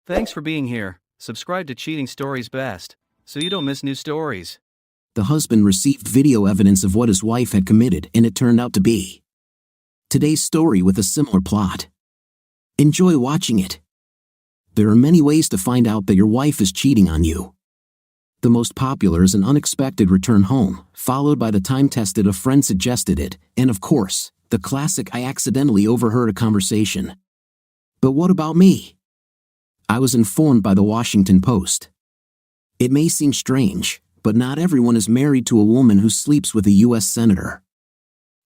Thanks for being here. Subscribe to Cheating Stories Best, so you don't miss new stories. The husband received video evidence of what his wife had committed, and it turned out to be today's story with a similar plot. Enjoy watching it. There are many ways to find out that your wife is cheating on you. The most popular is an unexpected return home, followed by the time-tested a friend suggested it, and of course, the classic I accidentally overheard a conversation. But what about me? I was informed by the Washington Post. It may seem strange, but not everyone is married to a woman who sleeps with a U.S. senator.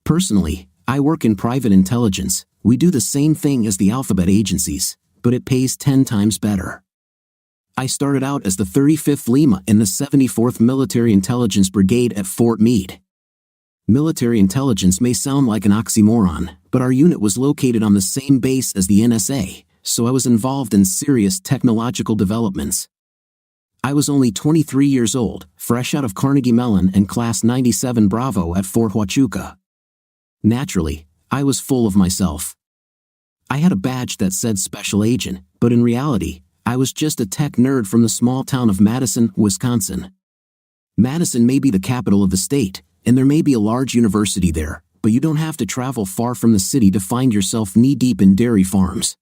Personally, I work in private intelligence. We do the same thing as the alphabet agencies, but it pays 10 times better. I started out as the 35th Lima in the 74th Military Intelligence Brigade at Fort Meade. Military intelligence may sound like an oxymoron, but our unit was located on the same base as the NSA, so I was involved in serious technological developments. I was only 23 years old, fresh out of Carnegie Mellon and Class 97 Bravo at Fort Huachuca. Naturally, I was full of myself. I had a badge that said Special Agent, but in reality, I was just a tech nerd from the small town of Madison, Wisconsin. Madison may be the capital of the state, and there may be a large university there, but you don't have to travel far from the city to find yourself knee-deep in dairy farms.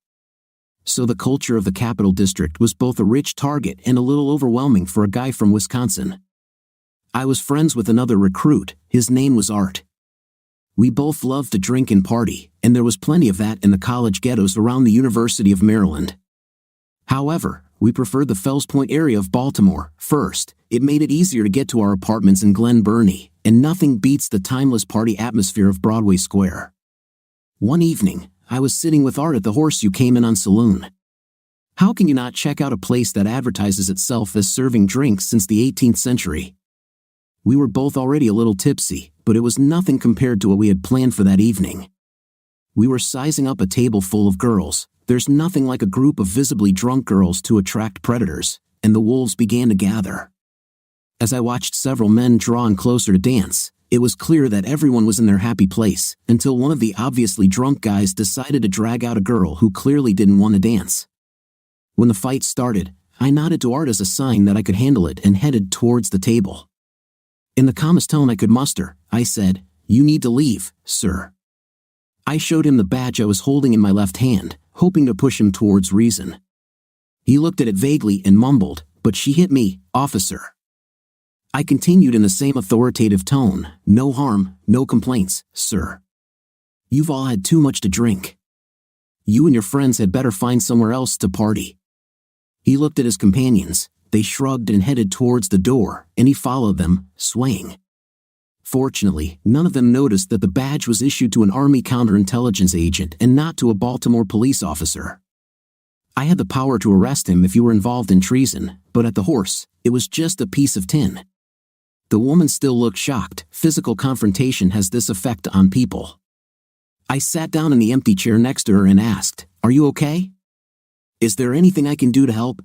So the culture of the Capital District was both a rich target and a little overwhelming for a guy from Wisconsin. I was friends with another recruit. His name was Art. We both loved to drink and party, and there was plenty of that in the college ghettos around the University of Maryland. However, we preferred the Fells Point area of Baltimore. First, it made it easier to get to our apartments in Glen Burnie, and nothing beats the timeless party atmosphere of Broadway Square. One evening, I was sitting with Art at the Horseshoe Cayman Saloon. How can you not check out a place that advertises itself as serving drinks since the 18th century? We were both already a little tipsy, but it was nothing compared to what we had planned for that evening. We were sizing up a table full of girls. There's nothing like a group of visibly drunk girls to attract predators, and the wolves began to gather. As I watched several men drawn closer to dance, it was clear that everyone was in their happy place, until one of the obviously drunk guys decided to drag out a girl who clearly didn't want to dance. When the fight started, I nodded to Art as a sign that I could handle it and headed towards the table. In the calmest tone I could muster, I said, "You need to leave, sir." I showed him the badge I was holding in my left hand, hoping to push him towards reason. He looked at it vaguely and mumbled, "But she hit me, officer." I continued in the same authoritative tone, "No harm, no complaints, sir. You've all had too much to drink. You and your friends had better find somewhere else to party." He looked at his companions. They shrugged and headed towards the door, and he followed them, swaying. Fortunately, none of them noticed that the badge was issued to an Army counterintelligence agent and not to a Baltimore police officer. I had the power to arrest him if you were involved in treason, but at the Horse, it was just a piece of tin. The woman still looked shocked. Physical confrontation has this effect on people. I sat down in the empty chair next to her and asked, "Are you okay? Is there anything I can do to help?"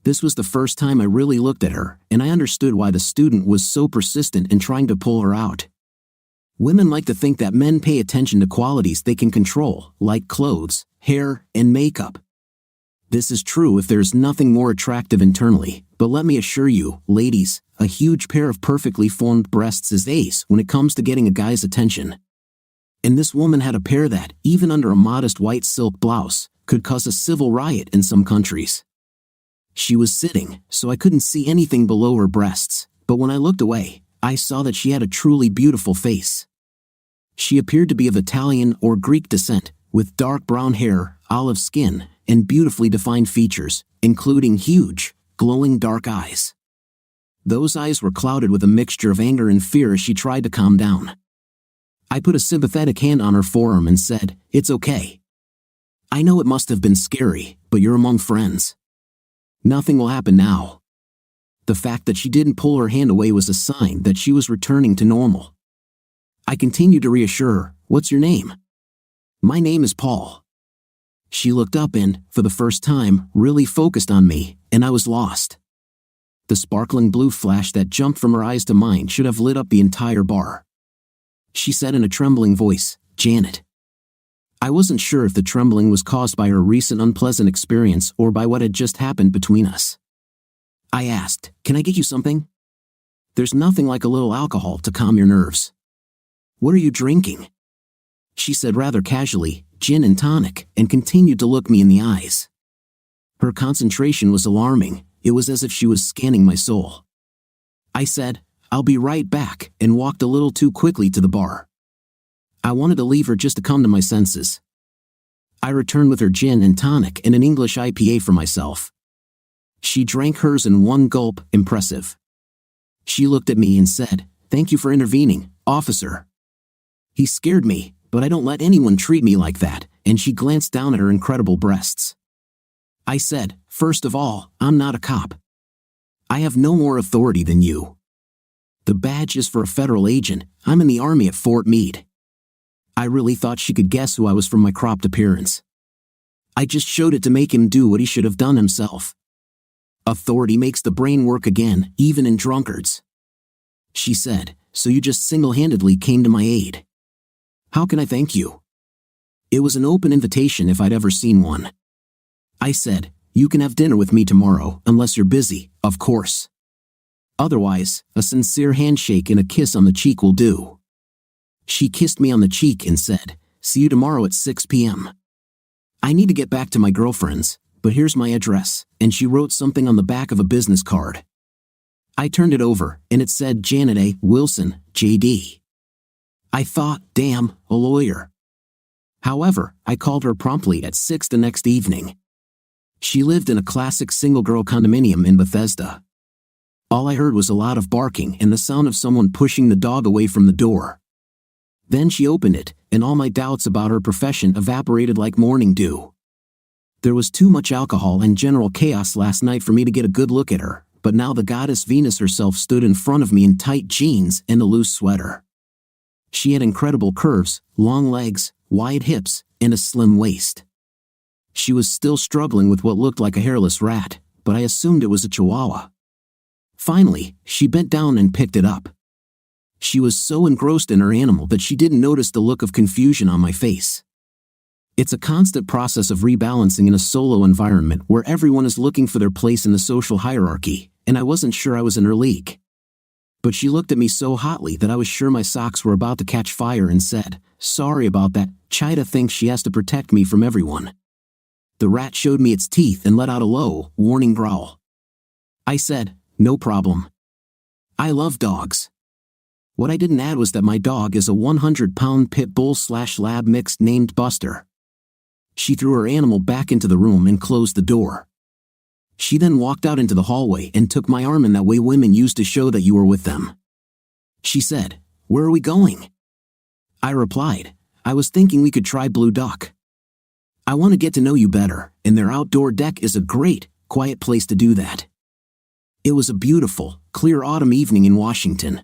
This was the first time I really looked at her, and I understood why the student was so persistent in trying to pull her out. Women like to think that men pay attention to qualities they can control, like clothes, hair, and makeup. This is true if there's nothing more attractive internally, but let me assure you, ladies, a huge pair of perfectly formed breasts is ace when it comes to getting a guy's attention. And this woman had a pair that, even under a modest white silk blouse, could cause a civil riot in some countries. She was sitting, so I couldn't see anything below her breasts, but when I looked away, I saw that she had a truly beautiful face. She appeared to be of Italian or Greek descent, with dark brown hair, olive skin, and beautifully defined features, including huge, glowing dark eyes. Those eyes were clouded with a mixture of anger and fear as she tried to calm down. I put a sympathetic hand on her forearm and said, "It's okay. I know it must have been scary, but you're among friends. Nothing will happen now." The fact that she didn't pull her hand away was a sign that she was returning to normal. I continued to reassure her, "What's your name?" "My name is Paul." She looked up and, for the first time, really focused on me, and I was lost. The sparkling blue flash that jumped from her eyes to mine should have lit up the entire bar. She said in a trembling voice, "Janet." I wasn't sure if the trembling was caused by her recent unpleasant experience or by what had just happened between us. I asked, "Can I get you something?" "There's nothing like a little alcohol to calm your nerves." "What are you drinking?" She said rather casually, "Gin and tonic," and continued to look me in the eyes. Her concentration was alarming. It was as if she was scanning my soul. I said, "I'll be right back," and walked a little too quickly to the bar. I wanted to leave her just to come to my senses. I returned with her gin and tonic and an English IPA for myself. She drank hers in one gulp, impressive. She looked at me and said, "Thank you for intervening, officer." He scared me, but I don't let anyone treat me like that, and she glanced down at her incredible breasts. I said, "First of all, I'm not a cop. I have no more authority than you. The badge is for a federal agent. I'm in the Army at Fort Meade." I really thought she could guess who I was from my cropped appearance. I just showed it to make him do what he should have done himself. Authority makes the brain work again, even in drunkards. She said, "So you just single-handedly came to my aid. How can I thank you?" It was an open invitation if I'd ever seen one. I said, "You can have dinner with me tomorrow, unless you're busy, of course. Otherwise, a sincere handshake and a kiss on the cheek will do." She kissed me on the cheek and said, "See you tomorrow at 6 p.m. I need to get back to my girlfriend's, but here's my address," and she wrote something on the back of a business card. I turned it over, and it said Janet A. Wilson, J.D. I thought, damn, a lawyer. However, I called her promptly at 6 the next evening. She lived in a classic single-girl condominium in Bethesda. All I heard was a lot of barking and the sound of someone pushing the dog away from the door. Then she opened it, and all my doubts about her profession evaporated like morning dew. There was too much alcohol and general chaos last night for me to get a good look at her, but now the goddess Venus herself stood in front of me in tight jeans and a loose sweater. She had incredible curves, long legs, wide hips, and a slim waist. She was still struggling with what looked like a hairless rat, but I assumed it was a chihuahua. Finally, she bent down and picked it up. She was so engrossed in her animal that she didn't notice the look of confusion on my face. It's a constant process of rebalancing in a solo environment where everyone is looking for their place in the social hierarchy, and I wasn't sure I was in her league. But she looked at me so hotly that I was sure my socks were about to catch fire and said, "Sorry about that, Chida thinks she has to protect me from everyone." The rat showed me its teeth and let out a low, warning growl. I said, "No problem. I love dogs." What I didn't add was that my dog is a 100-pound pit bull/lab mixed named Buster. She threw her animal back into the room and closed the door. She then walked out into the hallway and took my arm in that way women used to show that you were with them. She said, "Where are we going?" I replied, "I was thinking we could try Blue Duck. I want to get to know you better, and their outdoor deck is a great, quiet place to do that." It was a beautiful, clear autumn evening in Washington.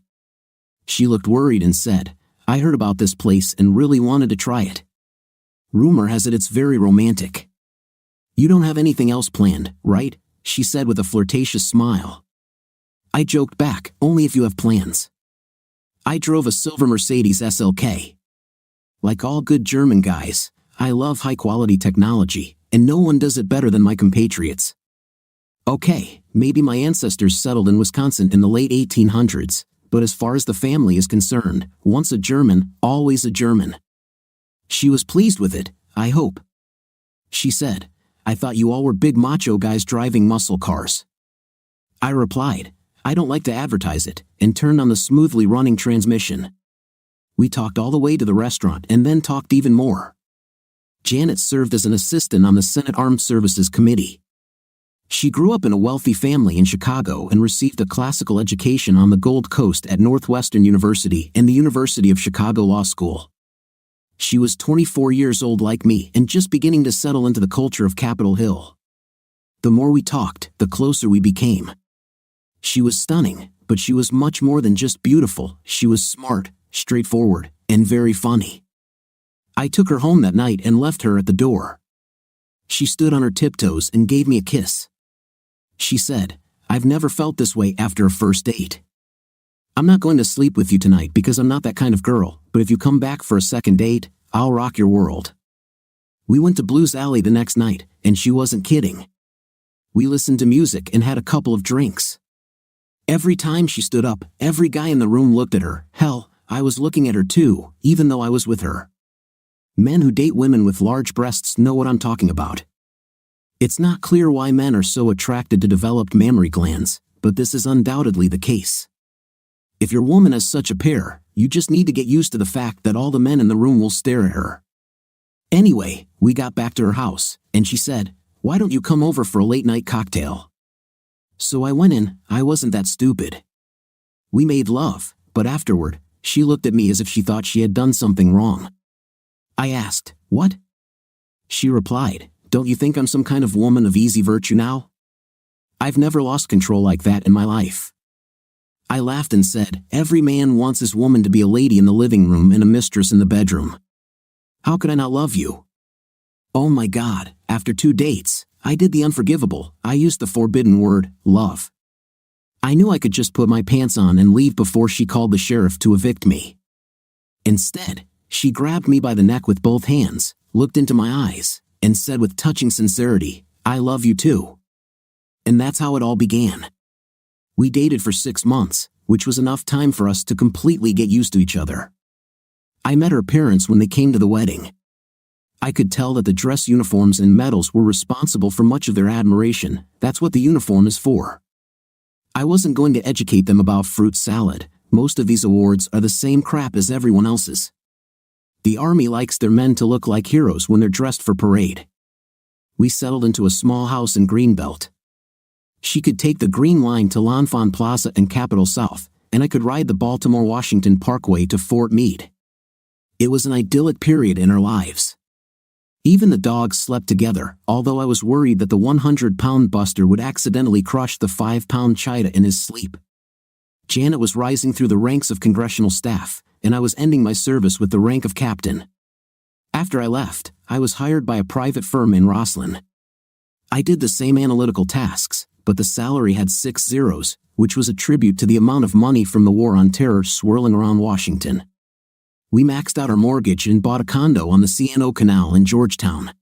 She looked worried and said, "I heard about this place and really wanted to try it. Rumor has it it's very romantic." "You don't have anything else planned, right?" she said with a flirtatious smile. I joked back, "Only if you have plans." I drove a silver Mercedes SLK. Like all good German guys, I love high-quality technology, and no one does it better than my compatriots. Okay, maybe my ancestors settled in Wisconsin in the late 1800s, but as far as the family is concerned, once a German, always a German. She was pleased with it, I hope. She said, "I thought you all were big macho guys driving muscle cars." I replied, "I don't like to advertise it," and turned on the smoothly running transmission. We talked all the way to the restaurant and then talked even more. Janet served as an assistant on the Senate Armed Services Committee. She grew up in a wealthy family in Chicago and received a classical education on the Gold Coast at Northwestern University and the University of Chicago Law School. She was 24 years old like me and just beginning to settle into the culture of Capitol Hill. The more we talked, the closer we became. She was stunning, but she was much more than just beautiful. She was smart, straightforward, and very funny. I took her home that night and left her at the door. She stood on her tiptoes and gave me a kiss. She said, "I've never felt this way after a first date. I'm not going to sleep with you tonight because I'm not that kind of girl, but if you come back for a second date, I'll rock your world." We went to Blues Alley the next night, and she wasn't kidding. We listened to music and had a couple of drinks. Every time she stood up, every guy in the room looked at her. Hell, I was looking at her too, even though I was with her. Men who date women with large breasts know what I'm talking about. It's not clear why men are so attracted to developed mammary glands, but this is undoubtedly the case. If your woman has such a pair, you just need to get used to the fact that all the men in the room will stare at her. Anyway, we got back to her house, and she said, "Why don't you come over for a late-night cocktail?" So I went in. I wasn't that stupid. We made love, but afterward, she looked at me as if she thought she had done something wrong. I asked, "What?" She replied, "Don't you think I'm some kind of woman of easy virtue now? I've never lost control like that in my life." I laughed and said, "Every man wants his woman to be a lady in the living room and a mistress in the bedroom. How could I not love you?" Oh my God, after 2 dates, I did the unforgivable. I used the forbidden word, love. I knew I could just put my pants on and leave before she called the sheriff to evict me. Instead, she grabbed me by the neck with both hands, looked into my eyes, and said with touching sincerity, "I love you too." And that's how it all began. We dated for 6 months, which was enough time for us to completely get used to each other. I met her parents when they came to the wedding. I could tell that the dress uniforms and medals were responsible for much of their admiration. That's what the uniform is for. I wasn't going to educate them about fruit salad. Most of these awards are the same crap as everyone else's. The army likes their men to look like heroes when they're dressed for parade. We settled into a small house in Greenbelt. She could take the Green Line to L'Enfant Plaza and Capitol South, and I could ride the Baltimore-Washington Parkway to Fort Meade. It was an idyllic period in our lives. Even the dogs slept together, although I was worried that the 100-pound Buster would accidentally crush the 5-pound Cheetah in his sleep. Janet was rising through the ranks of congressional staff, and I was ending my service with the rank of captain. After I left, I was hired by a private firm in Rosslyn. I did the same analytical tasks, but the salary had 6 zeros, which was a tribute to the amount of money from the War on Terror swirling around Washington. We maxed out our mortgage and bought a condo on the C&O Canal in Georgetown.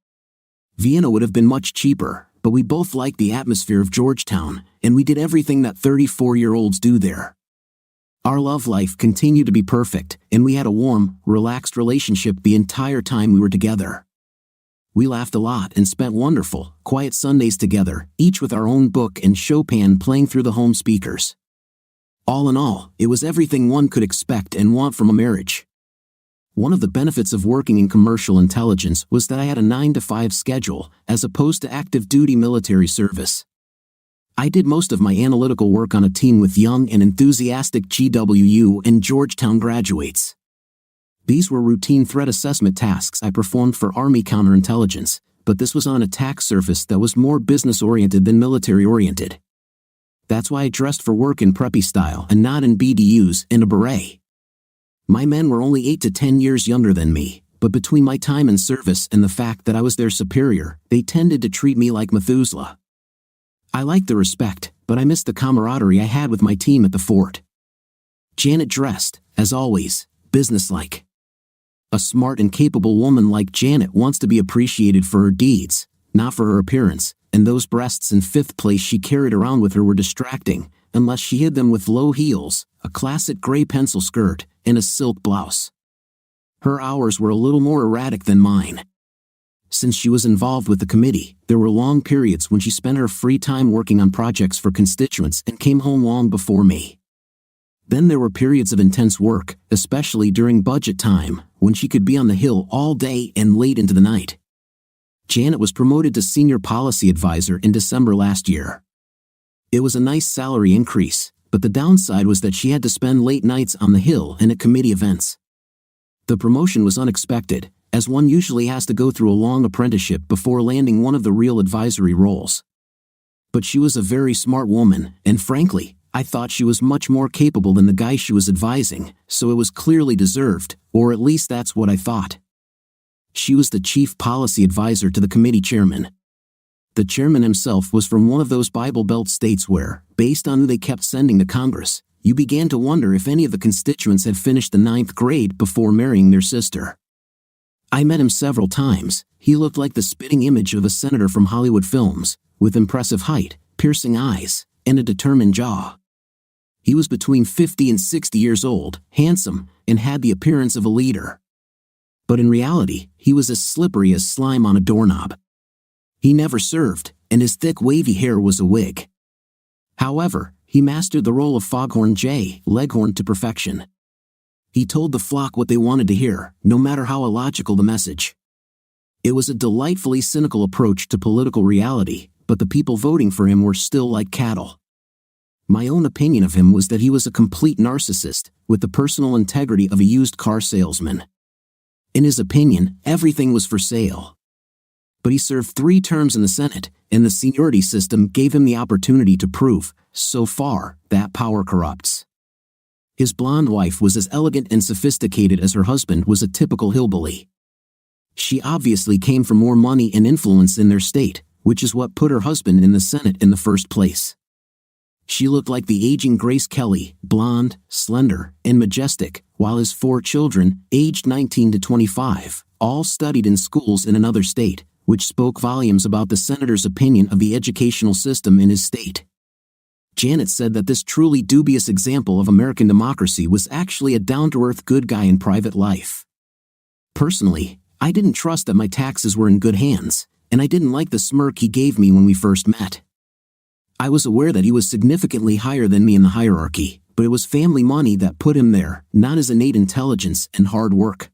Vienna would have been much cheaper, but we both liked the atmosphere of Georgetown, and we did everything that 34-year-olds do there. Our love life continued to be perfect, and we had a warm, relaxed relationship the entire time we were together. We laughed a lot and spent wonderful, quiet Sundays together, each with our own book and Chopin playing through the home speakers. All in all, it was everything one could expect and want from a marriage. One of the benefits of working in commercial intelligence was that I had a 9-to-5 schedule, as opposed to active-duty military service. I did most of my analytical work on a team with young and enthusiastic GWU and Georgetown graduates. These were routine threat assessment tasks I performed for Army counterintelligence, but this was on an attack surface that was more business-oriented than military-oriented. That's why I dressed for work in preppy style and not in BDUs and a beret. My men were only 8 to 10 years younger than me, but between my time in service and the fact that I was their superior, they tended to treat me like Methuselah. I liked the respect, but I missed the camaraderie I had with my team at the fort. Janet dressed, as always, businesslike. A smart and capable woman like Janet wants to be appreciated for her deeds, not for her appearance, and those breasts in 5th place she carried around with her were distracting, unless she hid them with low heels, a classic gray pencil skirt, and a silk blouse. Her hours were a little more erratic than mine. Since she was involved with the committee, there were long periods when she spent her free time working on projects for constituents and came home long before me. Then there were periods of intense work, especially during budget time, when she could be on the Hill all day and late into the night. Janet was promoted to senior policy advisor in December last year. It was a nice salary increase, but the downside was that she had to spend late nights on the Hill and at committee events. The promotion was unexpected, as one usually has to go through a long apprenticeship before landing one of the real advisory roles. But she was a very smart woman, and frankly, I thought she was much more capable than the guy she was advising, so it was clearly deserved, or at least that's what I thought. She was the chief policy advisor to the committee chairman. The chairman himself was from one of those Bible Belt states where, based on who they kept sending to Congress, you began to wonder if any of the constituents had finished the 9th grade before marrying their sister. I met him several times. He looked like the spitting image of a senator from Hollywood films, with impressive height, piercing eyes, and a determined jaw. He was between 50 and 60 years old, handsome, and had the appearance of a leader. But in reality, he was as slippery as slime on a doorknob. He never served, and his thick wavy hair was a wig. However, he mastered the role of Foghorn J. Leghorn to perfection. He told the flock what they wanted to hear, no matter how illogical the message. It was a delightfully cynical approach to political reality, but the people voting for him were still like cattle. My own opinion of him was that he was a complete narcissist, with the personal integrity of a used car salesman. In his opinion, everything was for sale. But he served 3 terms in the Senate, and the seniority system gave him the opportunity to prove, so far, that power corrupts. His blonde wife was as elegant and sophisticated as her husband was a typical hillbilly. She obviously came from more money and influence in their state, which is what put her husband in the Senate in the first place. She looked like the aging Grace Kelly, blonde, slender, and majestic, while his 4 children, aged 19 to 25, all studied in schools in another state, which spoke volumes about the senator's opinion of the educational system in his state. Janet said that this truly dubious example of American democracy was actually a down-to-earth good guy in private life. Personally, I didn't trust that my taxes were in good hands, and I didn't like the smirk he gave me when we first met. I was aware that he was significantly higher than me in the hierarchy, but it was family money that put him there, not his innate intelligence and hard work.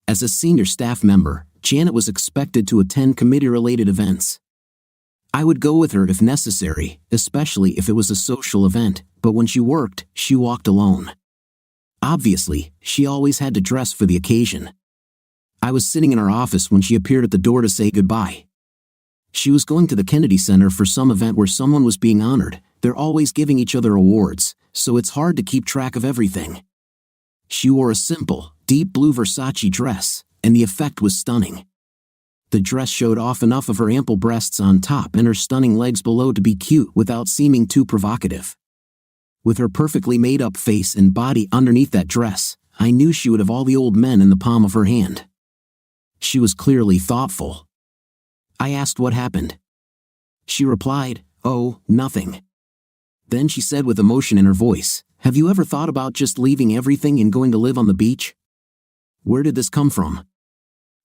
As a senior staff member, Janet was expected to attend committee-related events. I would go with her if necessary, especially if it was a social event, but when she worked, she walked alone. Obviously, she always had to dress for the occasion. I was sitting in her office when she appeared at the door to say goodbye. She was going to the Kennedy Center for some event where someone was being honored. They're always giving each other awards, so it's hard to keep track of everything. She wore a simple, deep blue Versace dress, and the effect was stunning. The dress showed off enough of her ample breasts on top and her stunning legs below to be cute without seeming too provocative. With her perfectly made-up face and body underneath that dress, I knew she would have all the old men in the palm of her hand. She was clearly thoughtful. I asked what happened. She replied, "Oh, nothing." Then she said with emotion in her voice, "Have you ever thought about just leaving everything and going to live on the beach?" Where did this come from?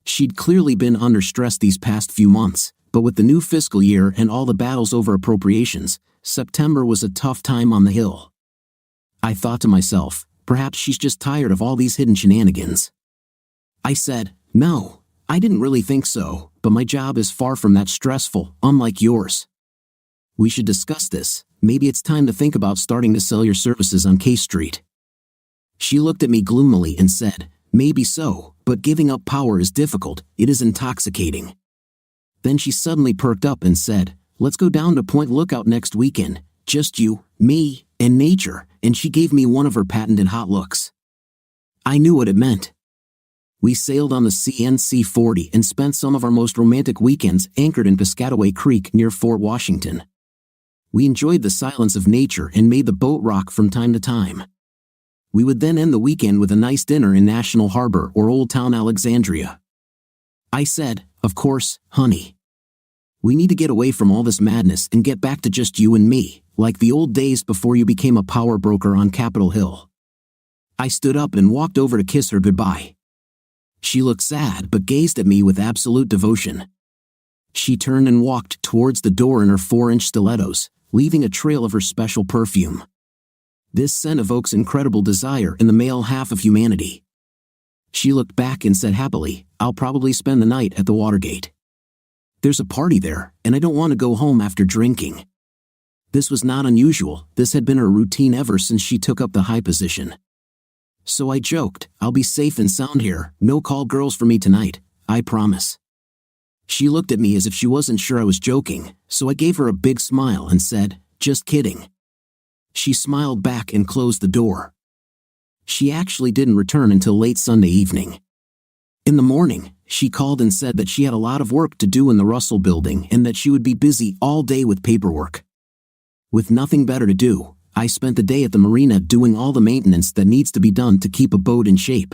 She'd clearly been under stress these past few months, but with the new fiscal year and all the battles over appropriations, September was a tough time on the Hill. I thought to myself, perhaps she's just tired of all these hidden shenanigans. I said, "No, I didn't really think so, but my job is far from that stressful, unlike yours. We should discuss this. Maybe it's time to think about starting to sell your services on K Street." She looked at me gloomily and said, "Maybe so, but giving up power is difficult, it is intoxicating." Then she suddenly perked up and said, "Let's go down to Point Lookout next weekend, just you, me, and nature," and she gave me one of her patented hot looks. I knew what it meant. We sailed on the CNC 40 and spent some of our most romantic weekends anchored in Piscataway Creek near Fort Washington. We enjoyed the silence of nature and made the boat rock from time to time. We would then end the weekend with a nice dinner in National Harbor or Old Town Alexandria. I said, "Of course, honey. We need to get away from all this madness and get back to just you and me, like the old days before you became a power broker on Capitol Hill." I stood up and walked over to kiss her goodbye. She looked sad but gazed at me with absolute devotion. She turned and walked towards the door in her 4-inch stilettos, leaving a trail of her special perfume. This scent evokes incredible desire in the male half of humanity. She looked back and said happily, "I'll probably spend the night at the Watergate. There's a party there, and I don't want to go home after drinking." This was not unusual. This had been her routine ever since she took up the high position. So I joked, "I'll be safe and sound here, no call girls for me tonight, I promise." She looked at me as if she wasn't sure I was joking, so I gave her a big smile and said, "Just kidding." She smiled back and closed the door. She actually didn't return until late Sunday evening. In the morning, she called and said that she had a lot of work to do in the Russell Building and that she would be busy all day with paperwork. With nothing better to do, I spent the day at the marina doing all the maintenance that needs to be done to keep a boat in shape.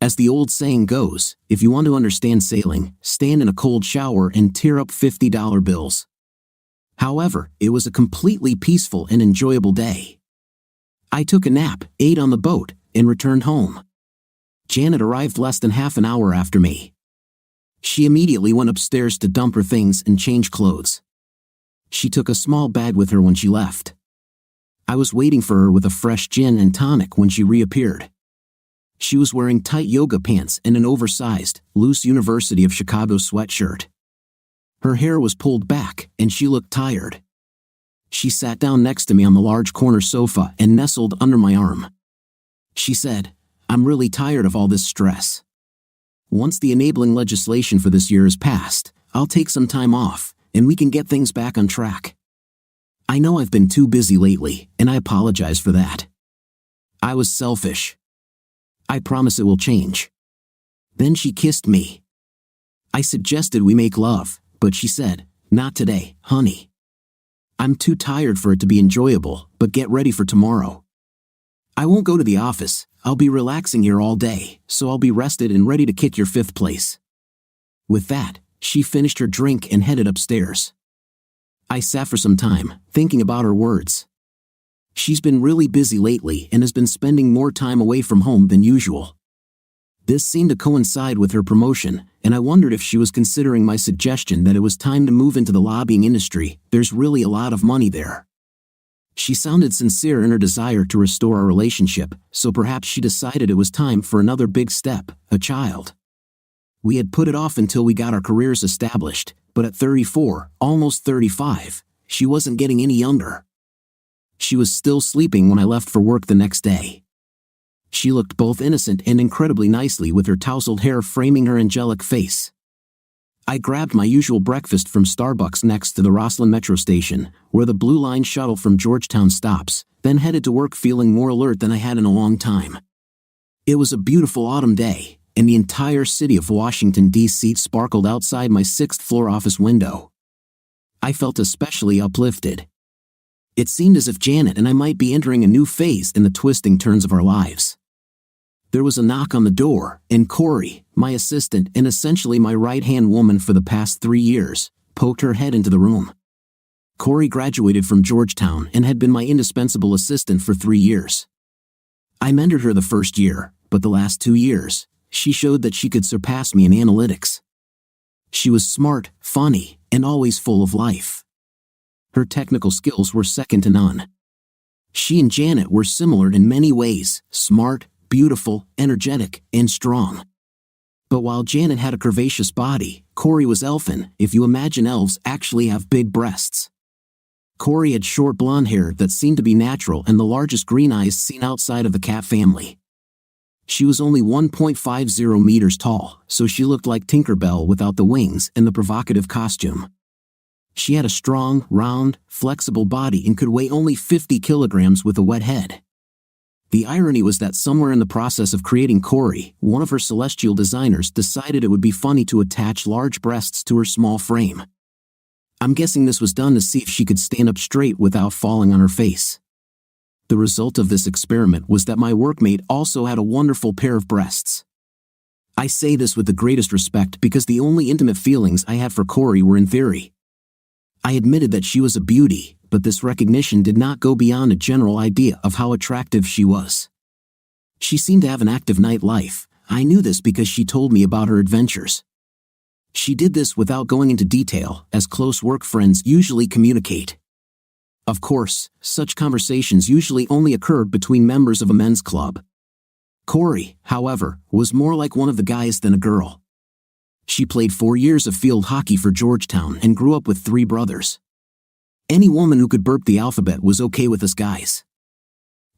As the old saying goes, if you want to understand sailing, stand in a cold shower and tear up $50 bills. However, it was a completely peaceful and enjoyable day. I took a nap, ate on the boat, and returned home. Janet arrived less than half an hour after me. She immediately went upstairs to dump her things and change clothes. She took a small bag with her when she left. I was waiting for her with a fresh gin and tonic when she reappeared. She was wearing tight yoga pants and an oversized, loose University of Chicago sweatshirt. Her hair was pulled back, and she looked tired. She sat down next to me on the large corner sofa and nestled under my arm. She said, "I'm really tired of all this stress. Once the enabling legislation for this year is passed, I'll take some time off, and we can get things back on track. I know I've been too busy lately, and I apologize for that. I was selfish. I promise it will change." Then she kissed me. I suggested we make love, but she said, "Not today, honey. I'm too tired for it to be enjoyable, but get ready for tomorrow. I won't go to the office, I'll be relaxing here all day, so I'll be rested and ready to kick your fifth place." With that, she finished her drink and headed upstairs. I sat for some time, thinking about her words. She's been really busy lately and has been spending more time away from home than usual. This seemed to coincide with her promotion, and I wondered if she was considering my suggestion that it was time to move into the lobbying industry. There's really a lot of money there. She sounded sincere in her desire to restore our relationship, so perhaps she decided it was time for another big step, a child. We had put it off until we got our careers established, but at 34, almost 35, she wasn't getting any younger. She was still sleeping when I left for work the next day. She looked both innocent and incredibly nicely with her tousled hair framing her angelic face. I grabbed my usual breakfast from Starbucks next to the Rosslyn Metro Station, where the Blue Line shuttle from Georgetown stops, then headed to work feeling more alert than I had in a long time. It was a beautiful autumn day, and the entire city of Washington, D.C. sparkled outside my sixth-floor office window. I felt especially uplifted. It seemed as if Janet and I might be entering a new phase in the twisting turns of our lives. There was a knock on the door, and Corey, my assistant and essentially my right-hand woman for the past 3 years, poked her head into the room. Corey graduated from Georgetown and had been my indispensable assistant for 3 years. I mentored her the first year, but the last 2 years, she showed that she could surpass me in analytics. She was smart, funny, and always full of life. Her technical skills were second to none. She and Janet were similar in many ways, smart, beautiful, energetic, and strong. But while Janet had a curvaceous body, Corey was elfin, if you imagine elves actually have big breasts. Corey had short blonde hair that seemed to be natural and the largest green eyes seen outside of the cat family. She was only 1.50 meters tall, so she looked like Tinkerbell without the wings and the provocative costume. She had a strong, round, flexible body and could weigh only 50 kilograms with a wet head. The irony was that somewhere in the process of creating Corey, one of her celestial designers decided it would be funny to attach large breasts to her small frame. I'm guessing this was done to see if she could stand up straight without falling on her face. The result of this experiment was that my workmate also had a wonderful pair of breasts. I say this with the greatest respect because the only intimate feelings I had for Corey were in theory. I admitted that she was a beauty, but this recognition did not go beyond a general idea of how attractive she was. She seemed to have an active nightlife. I knew this because she told me about her adventures. She did this without going into detail, as close work friends usually communicate. Of course, such conversations usually only occurred between members of a men's club. Corey, however, was more like one of the guys than a girl. She played 4 years of field hockey for Georgetown and grew up with 3 brothers. Any woman who could burp the alphabet was okay with us guys.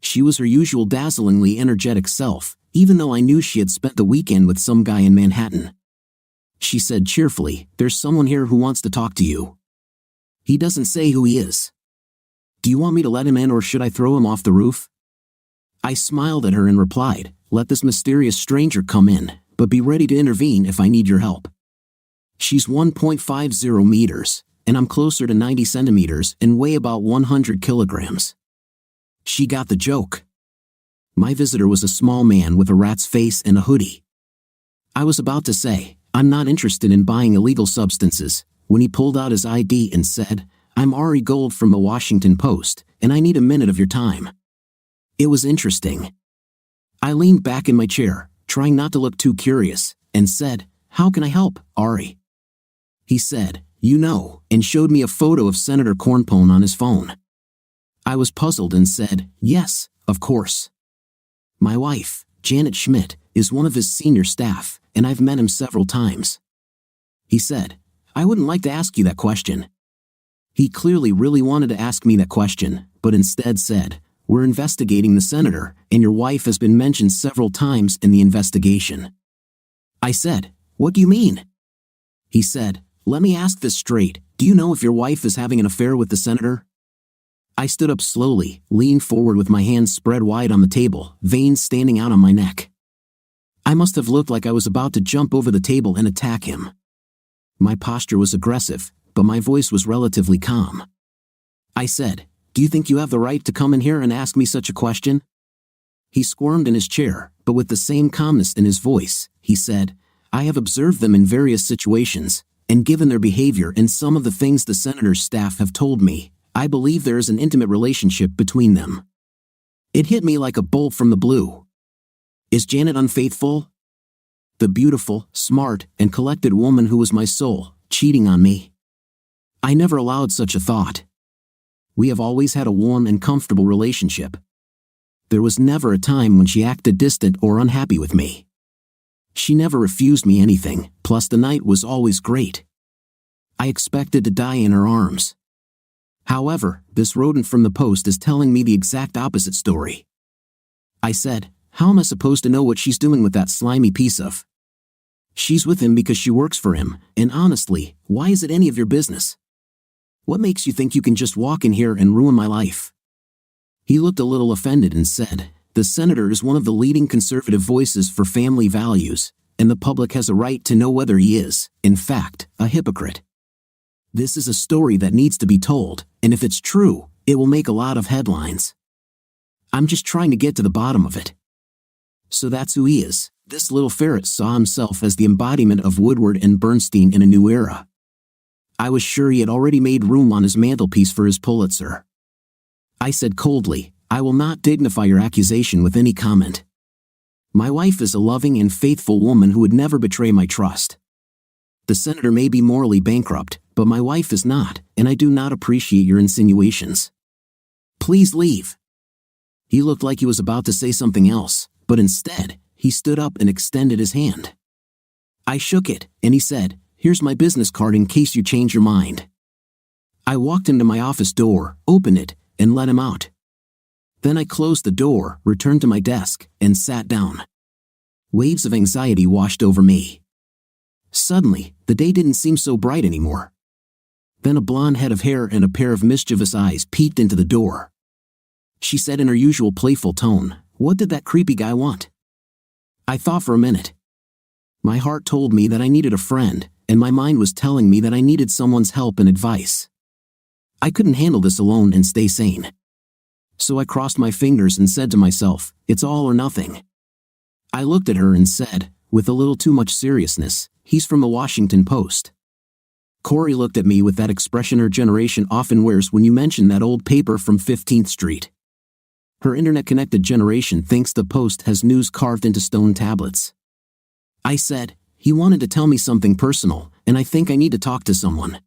She was her usual dazzlingly energetic self, even though I knew she had spent the weekend with some guy in Manhattan. She said cheerfully, "There's someone here who wants to talk to you. He doesn't say who he is. Do you want me to let him in or should I throw him off the roof?" I smiled at her and replied, "Let this mysterious stranger come in, but be ready to intervene if I need your help. She's 1.50 meters, and I'm closer to 90 centimeters and weigh about 100 kilograms. She got the joke. My visitor was a small man with a rat's face and a hoodie. I was about to say, I'm not interested in buying illegal substances, when he pulled out his ID and said, I'm Ari Gold from the Washington Post, and I need a minute of your time. It was interesting. I leaned back in my chair, trying not to look too curious, and said, how can I help, Ari? He said, you know, and showed me a photo of Senator Cornpone on his phone. I was puzzled and said, yes, of course. My wife, Janet Schmidt, is one of his senior staff, and I've met him several times. He said, I wouldn't like to ask you that question. He clearly really wanted to ask me that question, but instead said, we're investigating the senator, and your wife has been mentioned several times in the investigation. I said, what do you mean? He said, let me ask this straight, do you know if your wife is having an affair with the senator? I stood up slowly, leaned forward with my hands spread wide on the table, veins standing out on my neck. I must have looked like I was about to jump over the table and attack him. My posture was aggressive, but my voice was relatively calm. I said, do you think you have the right to come in here and ask me such a question? He squirmed in his chair, but with the same calmness in his voice, he said, I have observed them in various situations, and given their behavior and some of the things the senator's staff have told me, I believe there is an intimate relationship between them. It hit me like a bolt from the blue. Is Janet unfaithful? The beautiful, smart, and collected woman who was my soul, cheating on me? I never allowed such a thought. We have always had a warm and comfortable relationship. There was never a time when she acted distant or unhappy with me. She never refused me anything, plus the night was always great. I expected to die in her arms. However, this rodent from the Post is telling me the exact opposite story. I said, how am I supposed to know what she's doing with that slimy piece of? She's with him because she works for him, and honestly, why is it any of your business? What makes you think you can just walk in here and ruin my life? He looked a little offended and said, the senator is one of the leading conservative voices for family values, and the public has a right to know whether he is, in fact, a hypocrite. This is a story that needs to be told, and if it's true, it will make a lot of headlines. I'm just trying to get to the bottom of it. So that's who he is. This little ferret saw himself as the embodiment of Woodward and Bernstein in a new era. I was sure he had already made room on his mantelpiece for his Pulitzer. I said coldly, I will not dignify your accusation with any comment. My wife is a loving and faithful woman who would never betray my trust. The senator may be morally bankrupt, but my wife is not, and I do not appreciate your insinuations. Please leave. He looked like he was about to say something else, but instead, he stood up and extended his hand. I shook it, and he said, here's my business card in case you change your mind. I walked him to my office door, opened it, and let him out. Then I closed the door, returned to my desk, and sat down. Waves of anxiety washed over me. Suddenly, the day didn't seem so bright anymore. Then a blonde head of hair and a pair of mischievous eyes peeked into the door. She said in her usual playful tone, what did that creepy guy want? I thought for a minute. My heart told me that I needed a friend, and my mind was telling me that I needed someone's help and advice. I couldn't handle this alone and stay sane. So I crossed my fingers and said to myself, it's all or nothing. I looked at her and said, with a little too much seriousness, he's from the Washington Post. Corey looked at me with that expression her generation often wears when you mention that old paper from 15th Street. Her internet-connected generation thinks the Post has news carved into stone tablets. I said, he wanted to tell me something personal, and I think I need to talk to someone.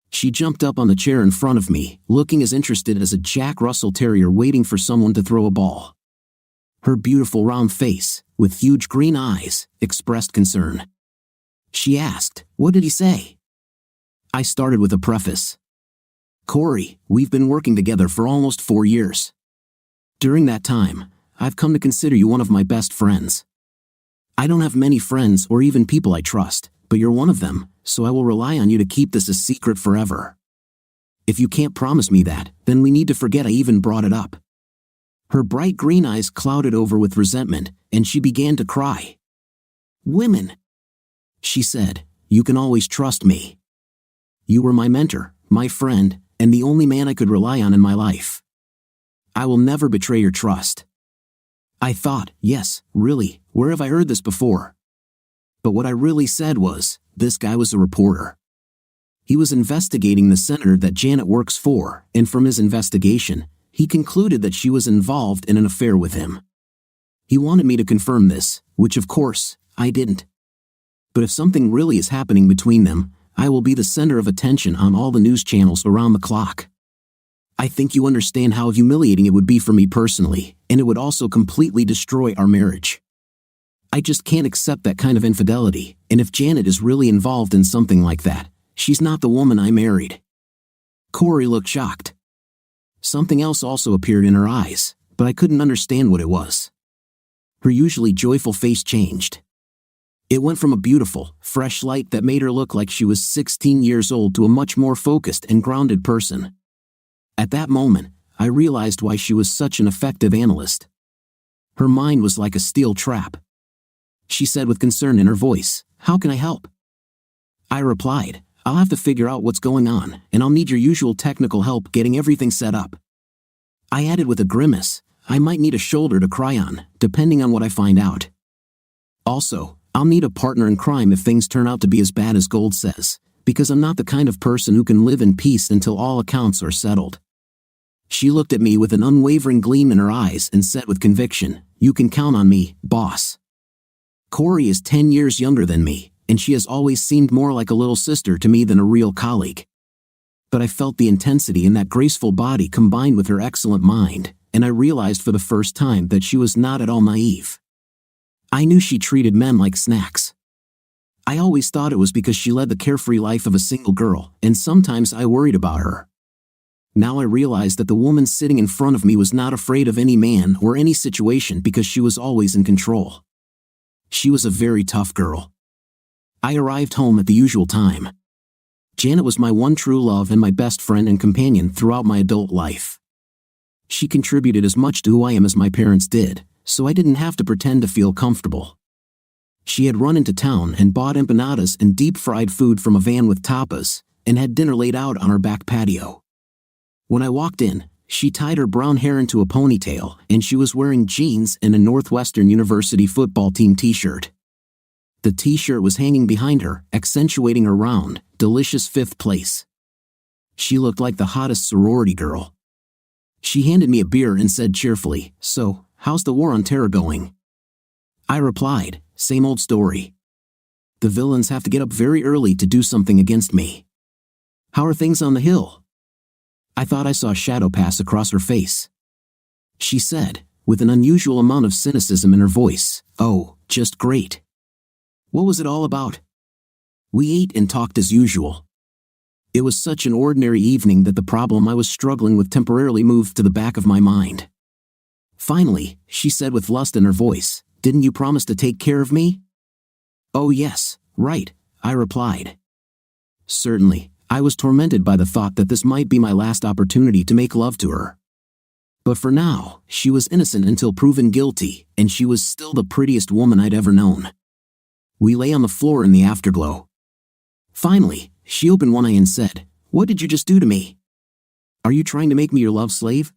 She jumped up on the chair in front of me, looking as interested as a Jack Russell Terrier waiting for someone to throw a ball. Her beautiful round face, with huge green eyes, expressed concern. She asked, what did he say? I started with a preface. Corey, we've been working together for almost 4 years. During that time, I've come to consider you one of my best friends. I don't have many friends or even people I trust, but you're one of them, so I will rely on you to keep this a secret forever. If you can't promise me that, then we need to forget I even brought it up. Her bright green eyes clouded over with resentment, and she began to cry. Women, she said, you can always trust me. You were my mentor, my friend, and the only man I could rely on in my life. I will never betray your trust. I thought, yes, really, where have I heard this before? But what I really said was, this guy was a reporter. He was investigating the senator that Janet works for, and from his investigation, he concluded that she was involved in an affair with him. He wanted me to confirm this, which of course, I didn't. But if something really is happening between them, I will be the center of attention on all the news channels around the clock. I think you understand how humiliating it would be for me personally, and it would also completely destroy our marriage. I just can't accept that kind of infidelity, and if Janet is really involved in something like that, she's not the woman I married. Corey looked shocked. Something else also appeared in her eyes, but I couldn't understand what it was. Her usually joyful face changed. It went from a beautiful, fresh light that made her look like she was 16 years old to a much more focused and grounded person. At that moment, I realized why she was such an effective analyst. Her mind was like a steel trap. She said with concern in her voice, "How can I help?" I replied, "I'll have to figure out what's going on, and I'll need your usual technical help getting everything set up." I added with a grimace, "I might need a shoulder to cry on, depending on what I find out. Also, I'll need a partner in crime if things turn out to be as bad as Gold says, because I'm not the kind of person who can live in peace until all accounts are settled." She looked at me with an unwavering gleam in her eyes and said with conviction, "You can count on me, boss." Corey is 10 years younger than me, and she has always seemed more like a little sister to me than a real colleague. But I felt the intensity in that graceful body combined with her excellent mind, and I realized for the first time that she was not at all naive. I knew she treated men like snacks. I always thought it was because she led the carefree life of a single girl, and sometimes I worried about her. Now I realized that the woman sitting in front of me was not afraid of any man or any situation because she was always in control. She was a very tough girl. I arrived home at the usual time. Janet was my one true love and my best friend and companion throughout my adult life. She contributed as much to who I am as my parents did, so I didn't have to pretend to feel comfortable. She had run into town and bought empanadas and deep-fried food from a van with tapas, and had dinner laid out on her back patio. When I walked in, she tied her brown hair into a ponytail, and she was wearing jeans and a Northwestern University football team t-shirt. The t-shirt was hanging behind her, accentuating her round, delicious fifth place. She looked like the hottest sorority girl. She handed me a beer and said cheerfully, "So, how's the war on terror going?" I replied, "Same old story. The villains have to get up very early to do something against me." "How are things on the Hill?" I thought I saw a shadow pass across her face. She said, with an unusual amount of cynicism in her voice, "Oh, just great." What was it all about? We ate and talked as usual. It was such an ordinary evening that the problem I was struggling with temporarily moved to the back of my mind. Finally, she said with lust in her voice, "Didn't you promise to take care of me?" "Oh yes, right," I replied. Certainly, I was tormented by the thought that this might be my last opportunity to make love to her. But for now, she was innocent until proven guilty, and she was still the prettiest woman I'd ever known. We lay on the floor in the afterglow. Finally, she opened one eye and said, "What did you just do to me? Are you trying to make me your love slave?"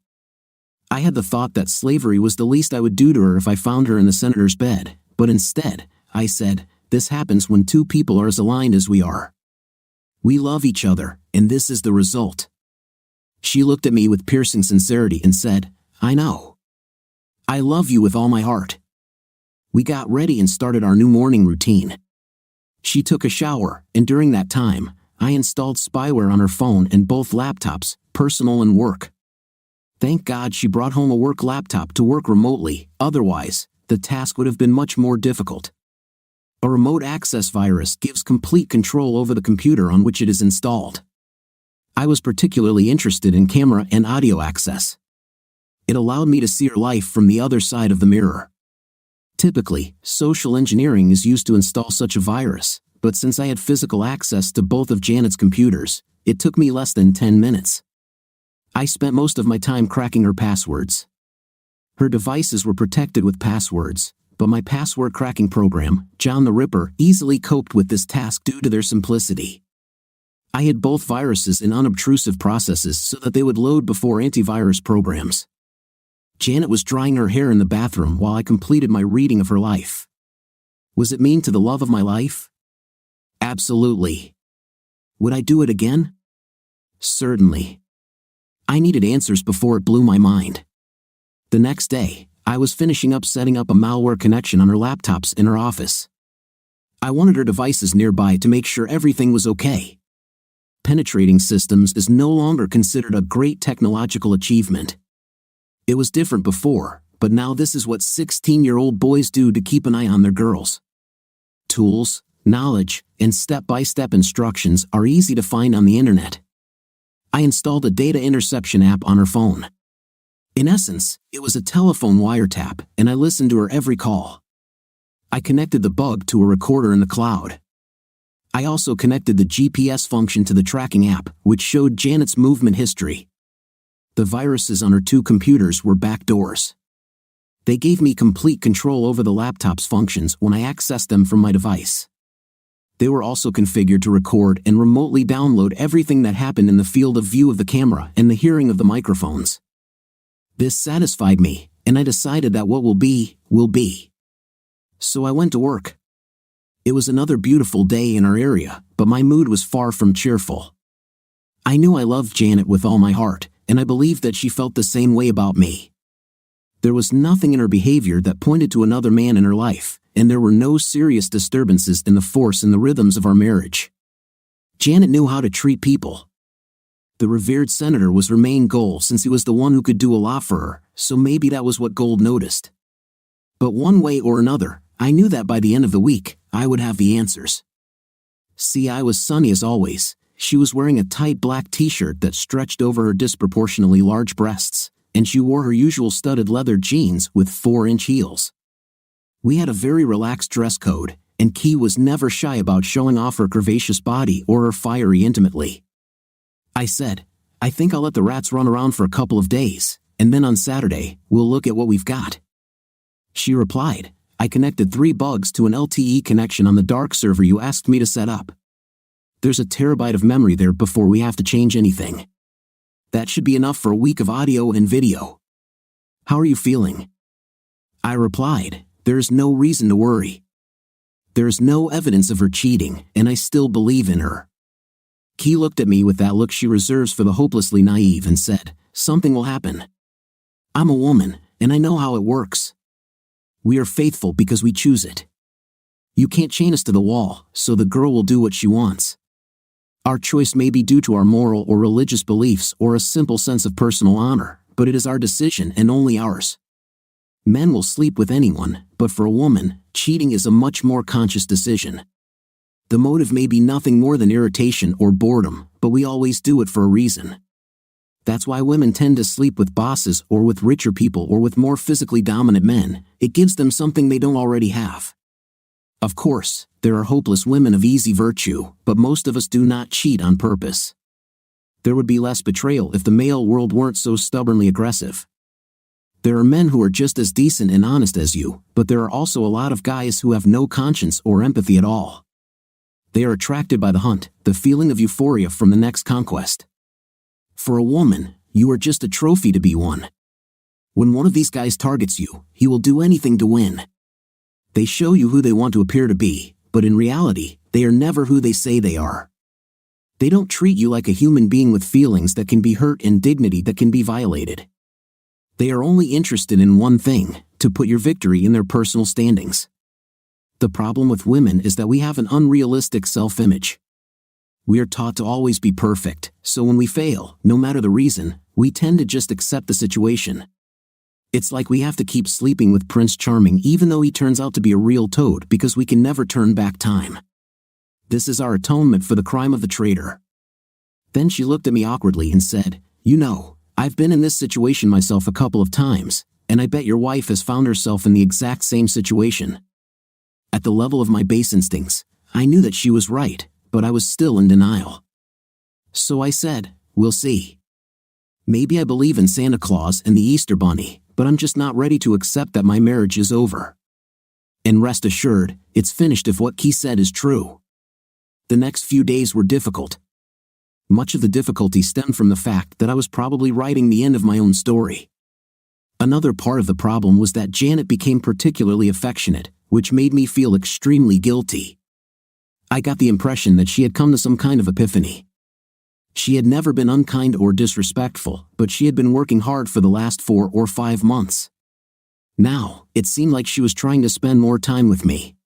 I had the thought that slavery was the least I would do to her if I found her in the senator's bed, but instead, I said, "This happens when two people are as aligned as we are. We love each other, and this is the result." She looked at me with piercing sincerity and said, "I know. I love you with all my heart." We got ready and started our new morning routine. She took a shower, and during that time, I installed spyware on her phone and both laptops, personal and work. Thank God she brought home a work laptop to work remotely, otherwise, the task would have been much more difficult. A remote access virus gives complete control over the computer on which it is installed. I was particularly interested in camera and audio access. It allowed me to see her life from the other side of the mirror. Typically, social engineering is used to install such a virus, but since I had physical access to both of Janet's computers, it took me less than 10 minutes. I spent most of my time cracking her passwords. Her devices were protected with passwords, but my password cracking program, John the Ripper, easily coped with this task due to their simplicity. I hid both viruses in unobtrusive processes so that they would load before antivirus programs. Janet was drying her hair in the bathroom while I completed my reading of her life. Was it mean to the love of my life? Absolutely. Would I do it again? Certainly. I needed answers before it blew my mind. The next day, I was finishing up setting up a malware connection on her laptops in her office. I wanted her devices nearby to make sure everything was okay. Penetrating systems is no longer considered a great technological achievement. It was different before, but now this is what 16-year-old boys do to keep an eye on their girls. Tools, knowledge, and step-by-step instructions are easy to find on the internet. I installed a data interception app on her phone. In essence, it was a telephone wiretap, and I listened to her every call. I connected the bug to a recorder in the cloud. I also connected the GPS function to the tracking app, which showed Janet's movement history. The viruses on her 2 computers were backdoors. They gave me complete control over the laptop's functions when I accessed them from my device. They were also configured to record and remotely download everything that happened in the field of view of the camera and the hearing of the microphones. This satisfied me, and I decided that what will be, will be. So I went to work. It was another beautiful day in our area, but my mood was far from cheerful. I knew I loved Janet with all my heart, and I believed that she felt the same way about me. There was nothing in her behavior that pointed to another man in her life, and there were no serious disturbances in the force and the rhythms of our marriage. Janet knew how to treat people. The revered senator was her main goal since he was the one who could do a lot for her, so maybe that was what Gold noticed. But one way or another, I knew that by the end of the week, I would have the answers. See, I was sunny as always. She was wearing a tight black t-shirt that stretched over her disproportionately large breasts, and she wore her usual studded leather jeans with 4-inch heels. We had a very relaxed dress code, and Key was never shy about showing off her curvaceous body or her fiery intimately. I said, I think I'll let the rats run around for a couple of days, and then on Saturday, we'll look at what we've got. She replied, I connected 3 bugs to an LTE connection on the dark server you asked me to set up. There's a terabyte of memory there before we have to change anything. That should be enough for a week of audio and video. How are you feeling? I replied, there's no reason to worry. There's no evidence of her cheating, and I still believe in her. Key looked at me with that look she reserves for the hopelessly naive and said, something will happen. I'm a woman, and I know how it works. We are faithful because we choose it. You can't chain us to the wall, so the girl will do what she wants. Our choice may be due to our moral or religious beliefs or a simple sense of personal honor, but it is our decision and only ours. Men will sleep with anyone, but for a woman, cheating is a much more conscious decision. The motive may be nothing more than irritation or boredom, but we always do it for a reason. That's why women tend to sleep with bosses or with richer people or with more physically dominant men. It gives them something they don't already have. Of course, there are hopeless women of easy virtue, but most of us do not cheat on purpose. There would be less betrayal if the male world weren't so stubbornly aggressive. There are men who are just as decent and honest as you, but there are also a lot of guys who have no conscience or empathy at all. They are attracted by the hunt, the feeling of euphoria from the next conquest. For a woman, you are just a trophy to be won. When one of these guys targets you, he will do anything to win. They show you who they want to appear to be, but in reality, they are never who they say they are. They don't treat you like a human being with feelings that can be hurt and dignity that can be violated. They are only interested in one thing, to put your victory in their personal standings. The problem with women is that we have an unrealistic self-image. We are taught to always be perfect, so when we fail, no matter the reason, we tend to just accept the situation. It's like we have to keep sleeping with Prince Charming even though he turns out to be a real toad because we can never turn back time. This is our atonement for the crime of the traitor. Then she looked at me awkwardly and said, you know, I've been in this situation myself a couple of times, and I bet your wife has found herself in the exact same situation. At the level of my base instincts, I knew that she was right, but I was still in denial. So I said, we'll see. Maybe I believe in Santa Claus and the Easter Bunny, but I'm just not ready to accept that my marriage is over. And rest assured, it's finished if what Key said is true. The next few days were difficult. Much of the difficulty stemmed from the fact that I was probably writing the end of my own story. Another part of the problem was that Janet became particularly affectionate, which made me feel extremely guilty. I got the impression that she had come to some kind of epiphany. She had never been unkind or disrespectful, but she had been working hard for the last 4 or 5 months. Now, it seemed like she was trying to spend more time with me.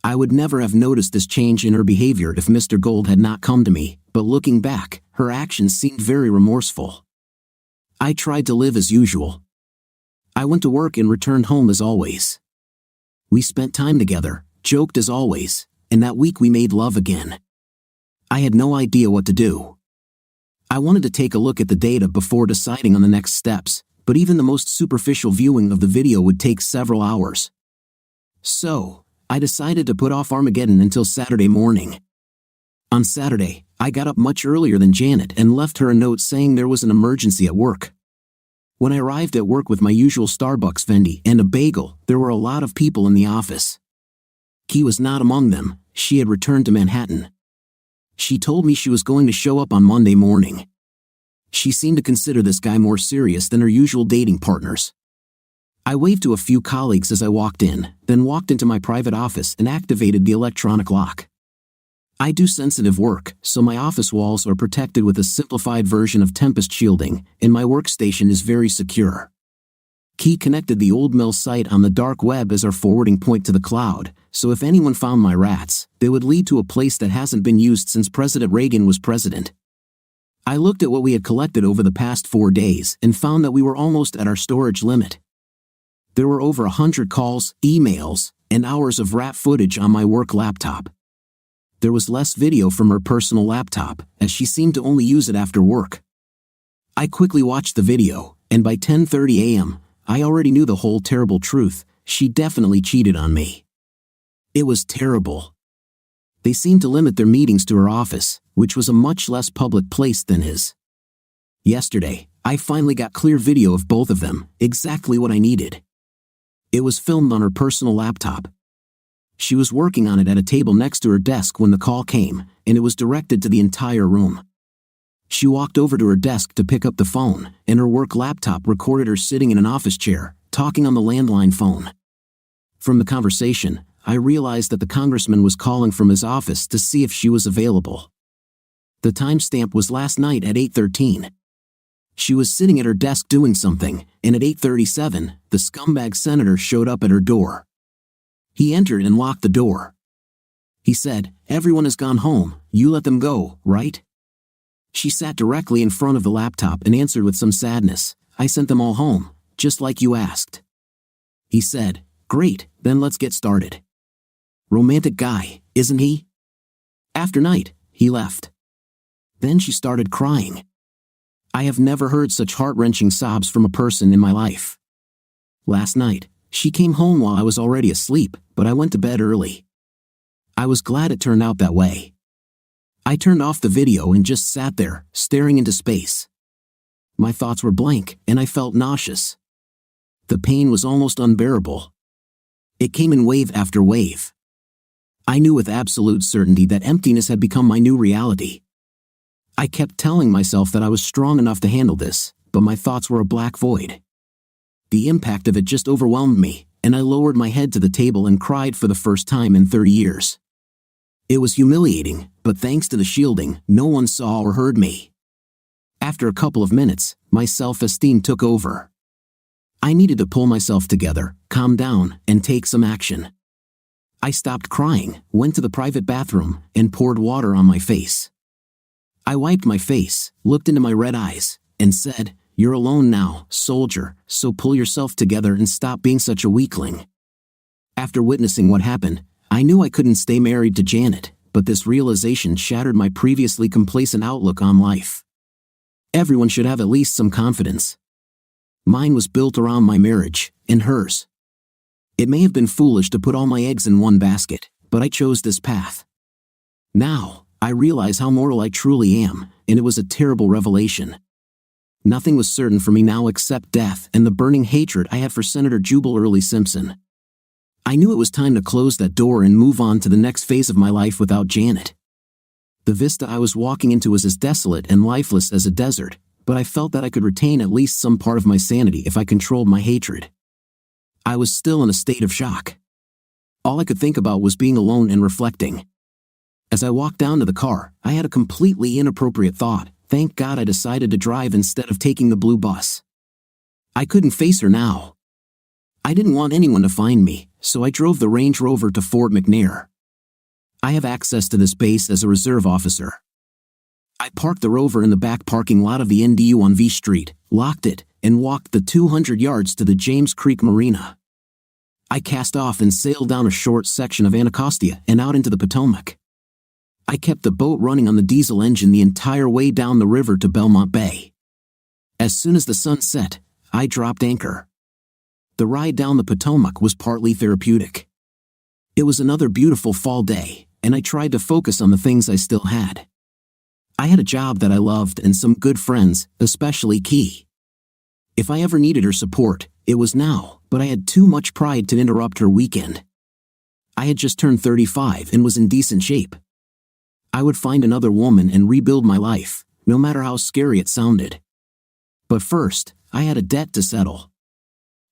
I would never have noticed this change in her behavior if Mr. Gold had not come to me, but looking back, her actions seemed very remorseful. I tried to live as usual. I went to work and returned home as always. We spent time together, joked as always, and that week we made love again. I had no idea what to do. I wanted to take a look at the data before deciding on the next steps, but even the most superficial viewing of the video would take several hours. So, I decided to put off Armageddon until Saturday morning. On Saturday, I got up much earlier than Janet and left her a note saying there was an emergency at work. When I arrived at work with my usual Starbucks venti and a bagel, there were a lot of people in the office. Key was not among them. She had returned to Manhattan. She told me she was going to show up on Monday morning. She seemed to consider this guy more serious than her usual dating partners. I waved to a few colleagues as I walked in, then walked into my private office and activated the electronic lock. I do sensitive work, so my office walls are protected with a simplified version of Tempest shielding, and my workstation is very secure. Key connected the old mill site on the dark web as our forwarding point to the cloud, so if anyone found my rats, they would lead to a place that hasn't been used since President Reagan was president. I looked at what we had collected over the past 4 days and found that we were almost at our storage limit. There were over 100 calls, emails, and hours of rat footage on my work laptop. There was less video from her personal laptop, as she seemed to only use it after work. I quickly watched the video, and by 10:30 a.m., I already knew the whole terrible truth. She definitely cheated on me. It was terrible. They seemed to limit their meetings to her office, which was a much less public place than his. Yesterday, I finally got clear video of both of them, exactly what I needed. It was filmed on her personal laptop. She was working on it at a table next to her desk when the call came, and it was directed to the entire room. She walked over to her desk to pick up the phone, and her work laptop recorded her sitting in an office chair, talking on the landline phone. From the conversation, I realized that the congressman was calling from his office to see if she was available. The timestamp was last night at 8:13. She was sitting at her desk doing something, and at 8:37, the scumbag senator showed up at her door. He entered and locked the door. He said, "Everyone has gone home, you let them go, right?" She sat directly in front of the laptop and answered with some sadness, "I sent them all home, just like you asked." He said, "Great, then let's get started." Romantic guy, isn't he? After night, he left. Then she started crying. I have never heard such heart-wrenching sobs from a person in my life. Last night, she came home while I was already asleep, but I went to bed early. I was glad it turned out that way. I turned off the video and just sat there, staring into space. My thoughts were blank, and I felt nauseous. The pain was almost unbearable. It came in wave after wave. I knew with absolute certainty that emptiness had become my new reality. I kept telling myself that I was strong enough to handle this, but my thoughts were a black void. The impact of it just overwhelmed me, and I lowered my head to the table and cried for the first time in 30 years. It was humiliating, but thanks to the shielding, no one saw or heard me. After a couple of minutes, my self-esteem took over. I needed to pull myself together, calm down, and take some action. I stopped crying, went to the private bathroom, and poured water on my face. I wiped my face, looked into my red eyes, and said, "You're alone now, soldier, so pull yourself together and stop being such a weakling." After witnessing what happened, I knew I couldn't stay married to Janet, but this realization shattered my previously complacent outlook on life. Everyone should have at least some confidence. Mine was built around my marriage, and hers. It may have been foolish to put all my eggs in one basket, but I chose this path. Now, I realize how mortal I truly am, and it was a terrible revelation. Nothing was certain for me now except death and the burning hatred I had for Senator Jubal Early Simpson. I knew it was time to close that door and move on to the next phase of my life without Janet. The vista I was walking into was as desolate and lifeless as a desert, but I felt that I could retain at least some part of my sanity if I controlled my hatred. I was still in a state of shock. All I could think about was being alone and reflecting. As I walked down to the car, I had a completely inappropriate thought. Thank God I decided to drive instead of taking the blue bus. I couldn't face her now. I didn't want anyone to find me, so I drove the Range Rover to Fort McNair. I have access to this base as a reserve officer. I parked the Rover in the back parking lot of the NDU on V Street, locked it, and walked the 200 yards to the James Creek Marina. I cast off and sailed down a short section of Anacostia and out into the Potomac. I kept the boat running on the diesel engine the entire way down the river to Belmont Bay. As soon as the sun set, I dropped anchor. The ride down the Potomac was partly therapeutic. It was another beautiful fall day, and I tried to focus on the things I still had. I had a job that I loved and some good friends, especially Key. If I ever needed her support, it was now, but I had too much pride to interrupt her weekend. I had just turned 35 and was in decent shape. I would find another woman and rebuild my life, no matter how scary it sounded. But first, I had a debt to settle.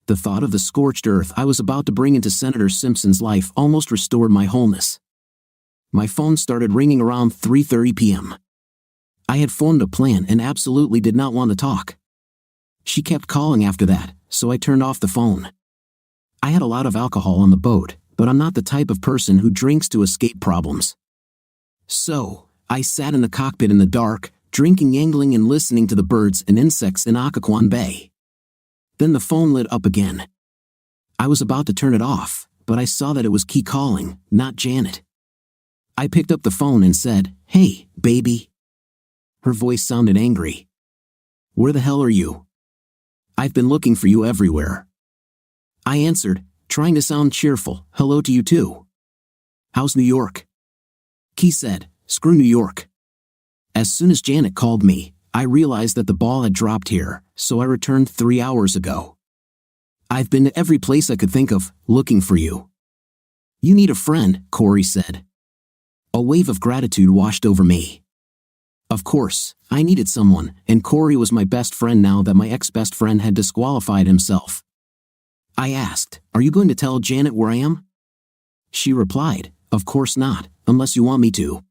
The thought of the scorched earth I was about to bring into Senator Simpson's life almost restored my wholeness. My phone started ringing around 3:30 p.m. I had formed a plan and absolutely did not want to talk. She kept calling after that, so I turned off the phone. I had a lot of alcohol on the boat, but I'm not the type of person who drinks to escape problems. So, I sat in the cockpit in the dark, drinking Yangling and listening to the birds and insects in Occoquan Bay. Then the phone lit up again. I was about to turn it off, but I saw that it was Key calling, not Janet. I picked up the phone and said, "Hey, baby." Her voice sounded angry. "Where the hell are you? I've been looking for you everywhere." I answered, trying to sound cheerful, "Hello to you too. How's New York?" Key said, "Screw New York." As soon as Janet called me, I realized that the ball had dropped here, so I returned 3 hours ago. "I've been to every place I could think of, looking for you." "You need a friend," Corey said. A wave of gratitude washed over me. Of course, I needed someone, and Corey was my best friend now that my ex-best friend had disqualified himself. I asked, "Are you going to tell Janet where I am?" She replied, "Of course not, unless you want me to."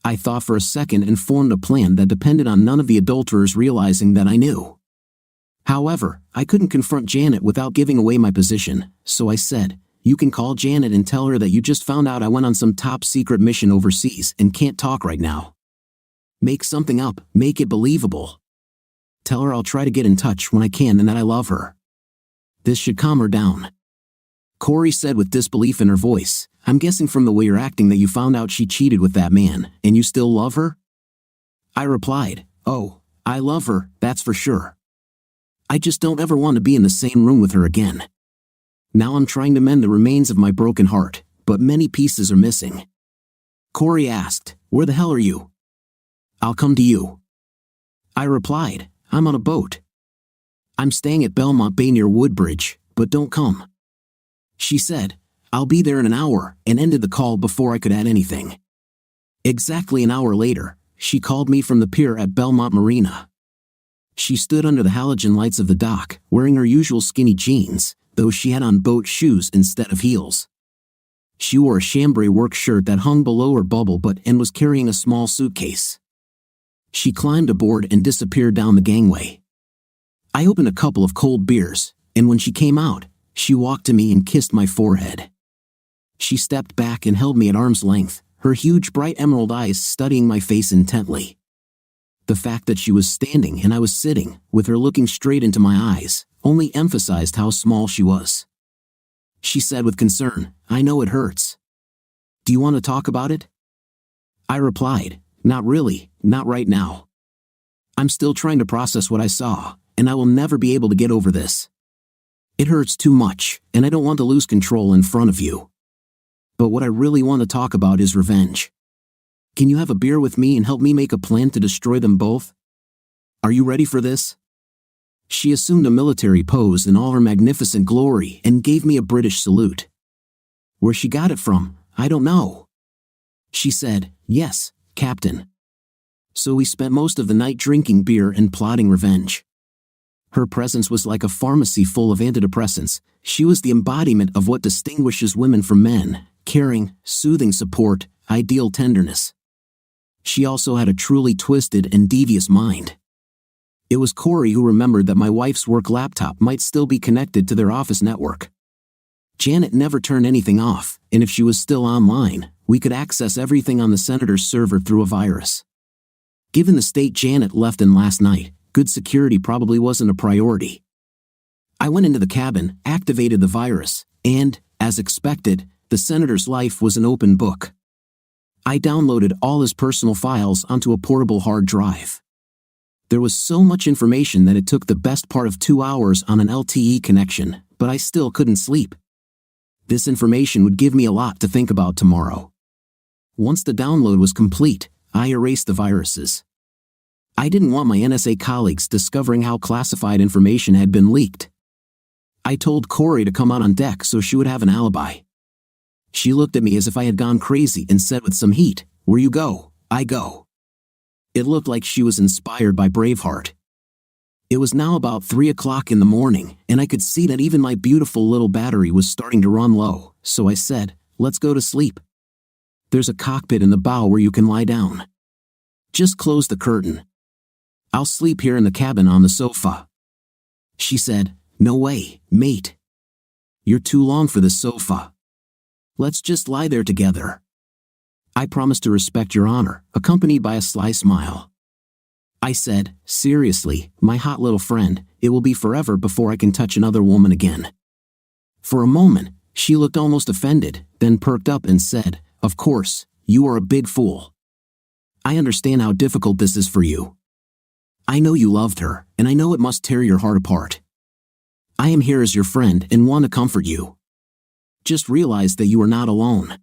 I thought for a second and formed a plan that depended on none of the adulterers realizing that I knew. However, I couldn't confront Janet without giving away my position, so I said, "You can call Janet and tell her that you just found out I went on some top-secret mission overseas and can't talk right now. Make something up, make it believable. Tell her I'll try to get in touch when I can and that I love her. This should calm her down." Corey said with disbelief in her voice, "I'm guessing from the way you're acting that you found out she cheated with that man, and you still love her?" I replied, "Oh, I love her, that's for sure. I just don't ever want to be in the same room with her again. Now I'm trying to mend the remains of my broken heart, but many pieces are missing." Corey asked, "Where the hell are you?" "I'll come to you." I replied, "I'm on a boat. I'm staying at Belmont Bay near Woodbridge, but don't come." She said, "I'll be there in an hour," and ended the call before I could add anything. Exactly an hour later, she called me from the pier at Belmont Marina. She stood under the halogen lights of the dock, wearing her usual skinny jeans, though she had on boat shoes instead of heels. She wore a chambray work shirt that hung below her bubble butt and was carrying a small suitcase. She climbed aboard and disappeared down the gangway. I opened a couple of cold beers, and when she came out, she walked to me and kissed my forehead. She stepped back and held me at arm's length, her huge bright emerald eyes studying my face intently. The fact that she was standing and I was sitting, with her looking straight into my eyes, only emphasized how small she was. She said with concern, "I know it hurts. Do you want to talk about it?" I replied, "Not really, not right now. I'm still trying to process what I saw, and I will never be able to get over this. It hurts too much, and I don't want to lose control in front of you. But what I really want to talk about is revenge. Can you have a beer with me and help me make a plan to destroy them both? Are you ready for this?" She assumed a military pose in all her magnificent glory and gave me a British salute. Where she got it from, I don't know. She said, "Yes, Captain." So we spent most of the night drinking beer and plotting revenge. Her presence was like a pharmacy full of antidepressants. She was the embodiment of what distinguishes women from men: caring, soothing support, ideal tenderness. She also had a truly twisted and devious mind. It was Corey who remembered that my wife's work laptop might still be connected to their office network. Janet never turned anything off, and if she was still online, we could access everything on the senator's server through a virus. Given the state Janet left in last night, good security probably wasn't a priority. I went into the cabin, activated the virus, and, as expected, the senator's life was an open book. I downloaded all his personal files onto a portable hard drive. There was so much information that it took the best part of 2 hours on an LTE connection, but I still couldn't sleep. This information would give me a lot to think about tomorrow. Once the download was complete, I erased the viruses. I didn't want my NSA colleagues discovering how classified information had been leaked. I told Corey to come out on deck so she would have an alibi. She looked at me as if I had gone crazy and said with some heat, "Where you go, I go." It looked like she was inspired by Braveheart. It was now about 3 o'clock in the morning, and I could see that even my beautiful little battery was starting to run low, so I said, "Let's go to sleep. There's a cockpit in the bow where you can lie down. Just close the curtain. I'll sleep here in the cabin on the sofa." She said, "No way, mate. You're too long for this sofa. Let's just lie there together." I promised to respect your honor, accompanied by a sly smile. I said, "Seriously, my hot little friend, it will be forever before I can touch another woman again." For a moment, she looked almost offended, then perked up and said, "Of course, you are a big fool. I understand how difficult this is for you. I know you loved her, and I know it must tear your heart apart. I am here as your friend and want to comfort you. Just realize that you are not alone."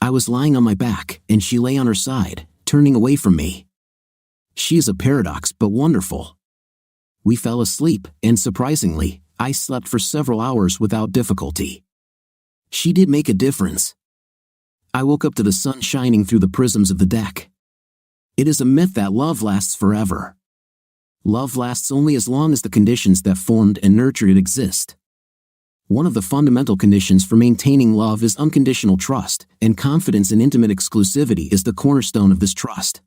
I was lying on my back, and she lay on her side, turning away from me. She is a paradox but wonderful. We fell asleep, and surprisingly, I slept for several hours without difficulty. She did make a difference. I woke up to the sun shining through the prisms of the deck. It is a myth that love lasts forever. Love lasts only as long as the conditions that formed and nurtured it exist. One of the fundamental conditions for maintaining love is unconditional trust, and confidence in intimate exclusivity is the cornerstone of this trust.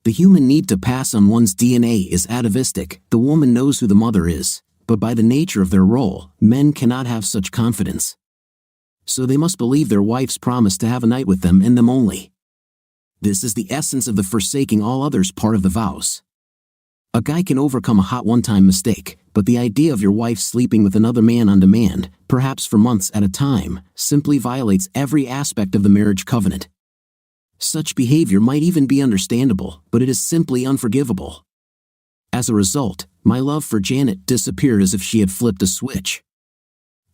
The human need to pass on one's DNA is atavistic. The woman knows who the mother is, but by the nature of their role, men cannot have such confidence. So they must believe their wife's promise to have a night with them and them only. This is the essence of the forsaking all others part of the vows. A guy can overcome a hot one-time mistake, but the idea of your wife sleeping with another man on demand, perhaps for months at a time, simply violates every aspect of the marriage covenant. Such behavior might even be understandable, but it is simply unforgivable. As a result, my love for Janet disappeared as if she had flipped a switch.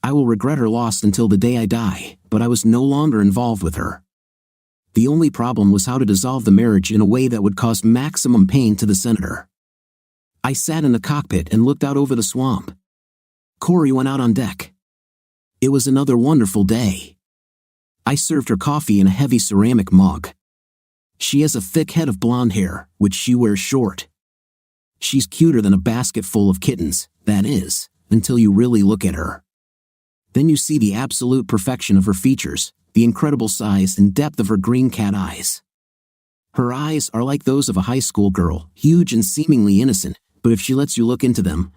I will regret her loss until the day I die, but I was no longer involved with her. The only problem was how to dissolve the marriage in a way that would cause maximum pain to the senator. I sat in the cockpit and looked out over the swamp. Corey went out on deck. It was another wonderful day. I served her coffee in a heavy ceramic mug. She has a thick head of blonde hair, which she wears short. She's cuter than a basket full of kittens, that is, until you really look at her. Then you see the absolute perfection of her features, the incredible size and depth of her green cat eyes. Her eyes are like those of a high school girl, huge and seemingly innocent, but if she lets you look into them,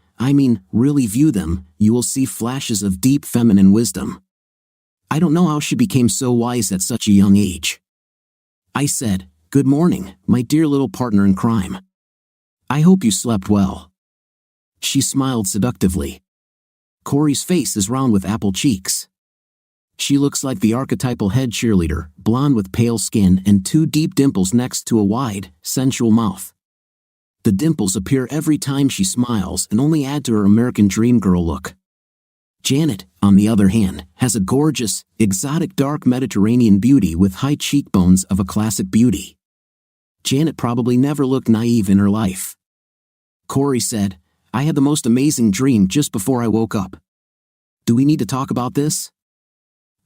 really view them, you will see flashes of deep feminine wisdom. I don't know how she became so wise at such a young age. I said, "Good morning, my dear little partner in crime. I hope you slept well." She smiled seductively. Corey's face is round with apple cheeks. She looks like the archetypal head cheerleader, blonde with pale skin and 2 deep dimples next to a wide, sensual mouth. The dimples appear every time she smiles and only add to her American dream girl look. Janet, on the other hand, has a gorgeous, exotic dark Mediterranean beauty with high cheekbones of a classic beauty. Janet probably never looked naive in her life. Corey said, "I had the most amazing dream just before I woke up. Do we need to talk about this?"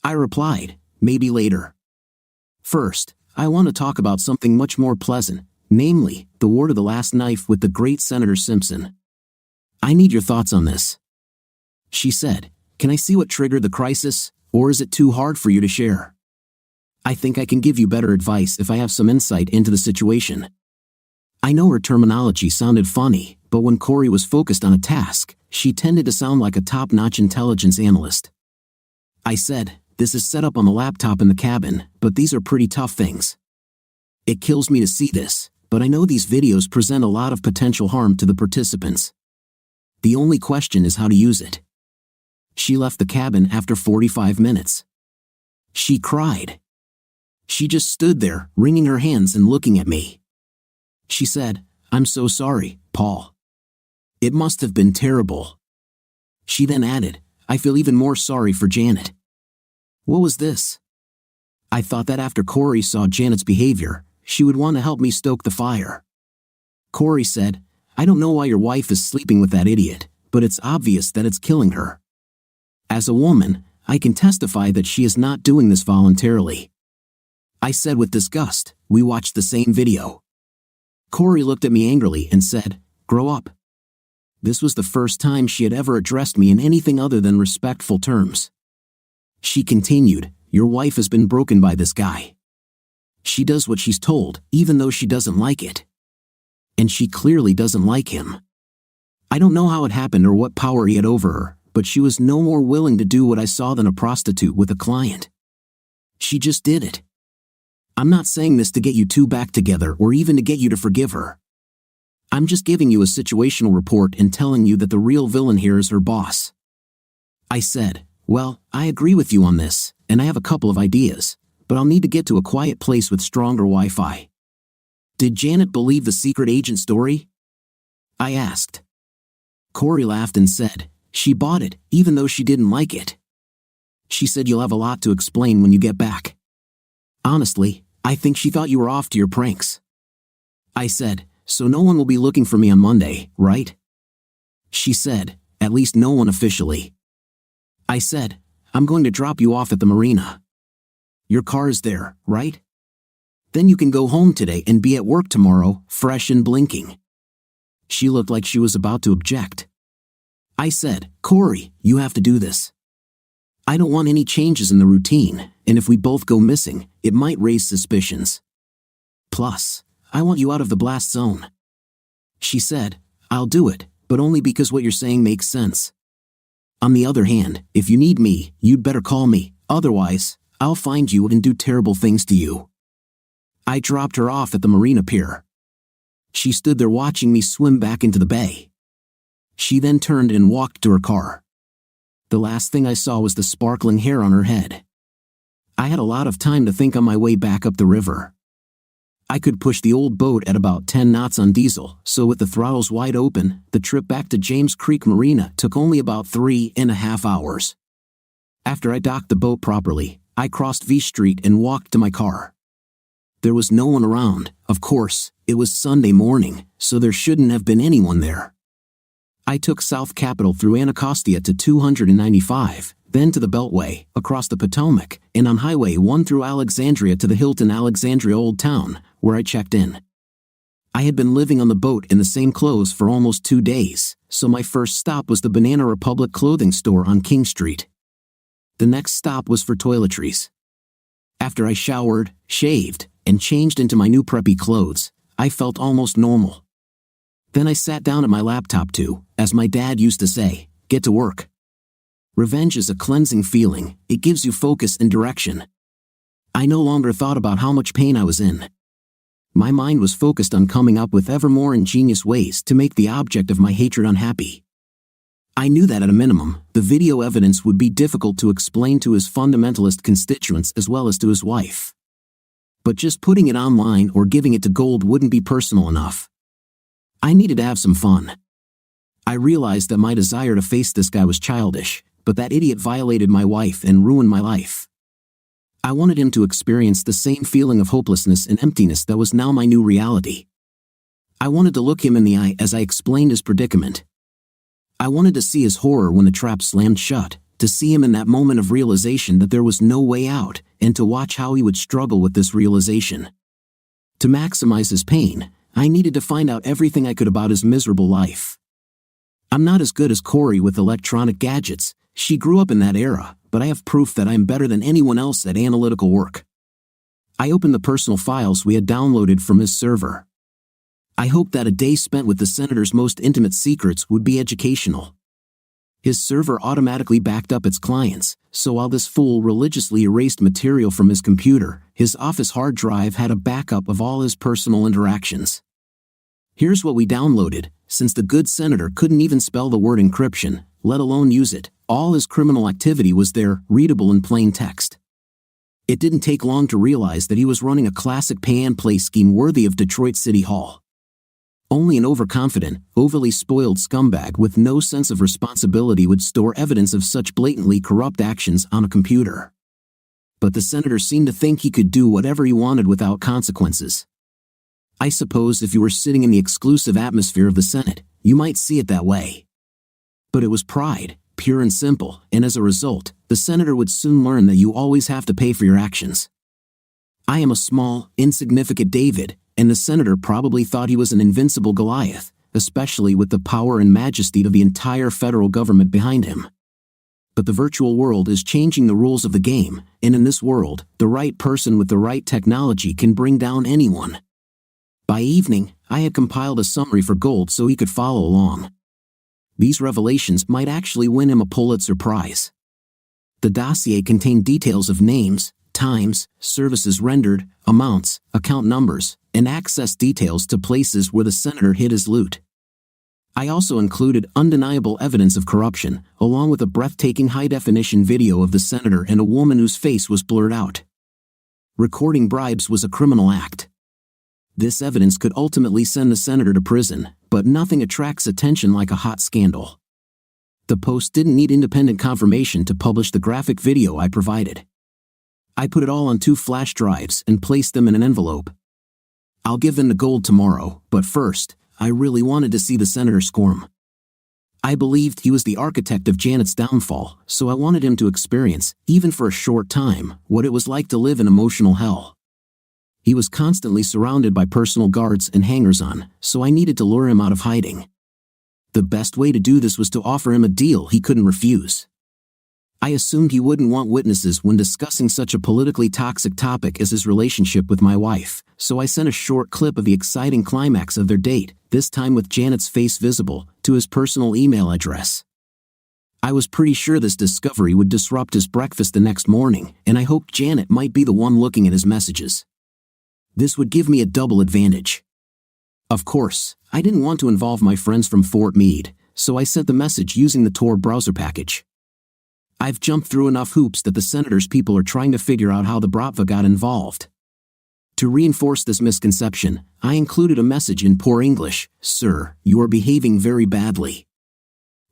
I replied, "Maybe later. First, I want to talk about something much more pleasant, namely, the word of the last knife with the great Senator Simpson." I need your thoughts on this. She said, can I see what triggered the crisis, or is it too hard for you to share? I think I can give you better advice if I have some insight into the situation. I know her terminology sounded funny, but when Corey was focused on a task, she tended to sound like a top-notch intelligence analyst. I said, this is set up on the laptop in the cabin, but these are pretty tough things. It kills me to see this, but I know these videos present a lot of potential harm to the participants. The only question is how to use it. She left the cabin after 45 minutes. She cried. She just stood there, wringing her hands and looking at me. She said, I'm so sorry, Paul. It must have been terrible. She then added, I feel even more sorry for Janet. What was this? I thought that after Corey saw Janet's behavior, she would want to help me stoke the fire. Corey said, I don't know why your wife is sleeping with that idiot, but it's obvious that it's killing her. As a woman, I can testify that she is not doing this voluntarily. I said with disgust, we watched the same video. Corey looked at me angrily and said, grow up. This was the first time she had ever addressed me in anything other than respectful terms. She continued, your wife has been broken by this guy. She does what she's told, even though she doesn't like it. And she clearly doesn't like him. I don't know how it happened or what power he had over her, but she was no more willing to do what I saw than a prostitute with a client. She just did it. I'm not saying this to get you two back together or even to get you to forgive her. I'm just giving you a situational report and telling you that the real villain here is her boss. I said, well, I agree with you on this, and I have a couple of ideas, but I'll need to get to a quiet place with stronger Wi-Fi. Did Janet believe the secret agent story? I asked. Corey laughed and said, she bought it, even though she didn't like it. She said you'll have a lot to explain when you get back. Honestly, I think she thought you were off to your pranks. I said, so no one will be looking for me on Monday, right? She said, at least no one officially. I said, I'm going to drop you off at the marina. Your car is there, right? Then you can go home today and be at work tomorrow, fresh and blinking. She looked like she was about to object. I said, Corey, you have to do this. I don't want any changes in the routine, and if we both go missing, it might raise suspicions. Plus, I want you out of the blast zone. She said, I'll do it, but only because what you're saying makes sense. On the other hand, if you need me, you'd better call me, otherwise, I'll find you and do terrible things to you. I dropped her off at the marina pier. She stood there watching me swim back into the bay. She then turned and walked to her car. The last thing I saw was the sparkling hair on her head. I had a lot of time to think on my way back up the river. I could push the old boat at about 10 knots on diesel, so with the throttles wide open, the trip back to James Creek Marina took only about 3.5 hours. After I docked the boat properly, I crossed V Street and walked to my car. There was no one around, of course, it was Sunday morning, so there shouldn't have been anyone there. I took South Capitol through Anacostia to 295, then to the Beltway, across the Potomac, and on Highway 1 through Alexandria to the Hilton Alexandria Old Town, where I checked in. I had been living on the boat in the same clothes for almost 2 days, so my first stop was the Banana Republic clothing store on King Street. The next stop was for toiletries. After I showered, shaved, and changed into my new preppy clothes, I felt almost normal. Then I sat down at my laptop to, as my dad used to say, get to work. Revenge is a cleansing feeling, it gives you focus and direction. I no longer thought about how much pain I was in. My mind was focused on coming up with ever more ingenious ways to make the object of my hatred unhappy. I knew that at a minimum, the video evidence would be difficult to explain to his fundamentalist constituents as well as to his wife. But just putting it online or giving it to Gold wouldn't be personal enough. I needed to have some fun. I realized that my desire to face this guy was childish, but that idiot violated my wife and ruined my life. I wanted him to experience the same feeling of hopelessness and emptiness that was now my new reality. I wanted to look him in the eye as I explained his predicament. I wanted to see his horror when the trap slammed shut, to see him in that moment of realization that there was no way out, and to watch how he would struggle with this realization. To maximize his pain, I needed to find out everything I could about his miserable life. I'm I'm not as good as Corey with electronic gadgets. She grew up in that era, but I have proof that I am better than anyone else at analytical work. I opened the personal files we had downloaded from his server. I hoped that a day spent with the senator's most intimate secrets would be educational. His server automatically backed up its clients, so while this fool religiously erased material from his computer, his office hard drive had a backup of all his personal interactions. Here's what we downloaded. Since the good senator couldn't even spell the word encryption, let alone use it, all his criminal activity was there, readable in plain text. It didn't take long to realize that he was running a classic pay-and-play scheme worthy of Detroit City Hall. Only an overconfident, overly spoiled scumbag with no sense of responsibility would store evidence of such blatantly corrupt actions on a computer. But the senator seemed to think he could do whatever he wanted without consequences. I suppose if you were sitting in the exclusive atmosphere of the Senate, you might see it that way. But it was pride, pure and simple, and as a result, the senator would soon learn that you always have to pay for your actions. I am a small, insignificant David, and the senator probably thought he was an invincible Goliath, especially with the power and majesty of the entire federal government behind him. But the virtual world is changing the rules of the game, and in this world, the right person with the right technology can bring down anyone. By evening, I had compiled a summary for Gold so he could follow along. These revelations might actually win him a Pulitzer Prize. The dossier contained details of names, times, services rendered, amounts, account numbers, and access details to places where the senator hid his loot. I also included undeniable evidence of corruption, along with a breathtaking high-definition video of the senator and a woman whose face was blurred out. Recording bribes was a criminal act. This evidence could ultimately send the senator to prison, but nothing attracts attention like a hot scandal. The Post didn't need independent confirmation to publish the graphic video I provided. I put it all on 2 flash drives and placed them in an envelope. I'll give them to Gold tomorrow, but first, I really wanted to see the senator squirm. I believed he was the architect of Janet's downfall, so I wanted him to experience, even for a short time, what it was like to live in emotional hell. He was constantly surrounded by personal guards and hangers-on, so I needed to lure him out of hiding. The best way to do this was to offer him a deal he couldn't refuse. I assumed he wouldn't want witnesses when discussing such a politically toxic topic as his relationship with my wife, so I sent a short clip of the exciting climax of their date, this time with Janet's face visible, to his personal email address. I was pretty sure this discovery would disrupt his breakfast the next morning, and I hoped Janet might be the one looking at his messages. This would give me a double advantage. Of course, I didn't want to involve my friends from Fort Meade, so I sent the message using the Tor browser package. I've jumped through enough hoops that the senator's people are trying to figure out how the Bratva got involved. To reinforce this misconception, I included a message in poor English: "Sir, you are behaving very badly.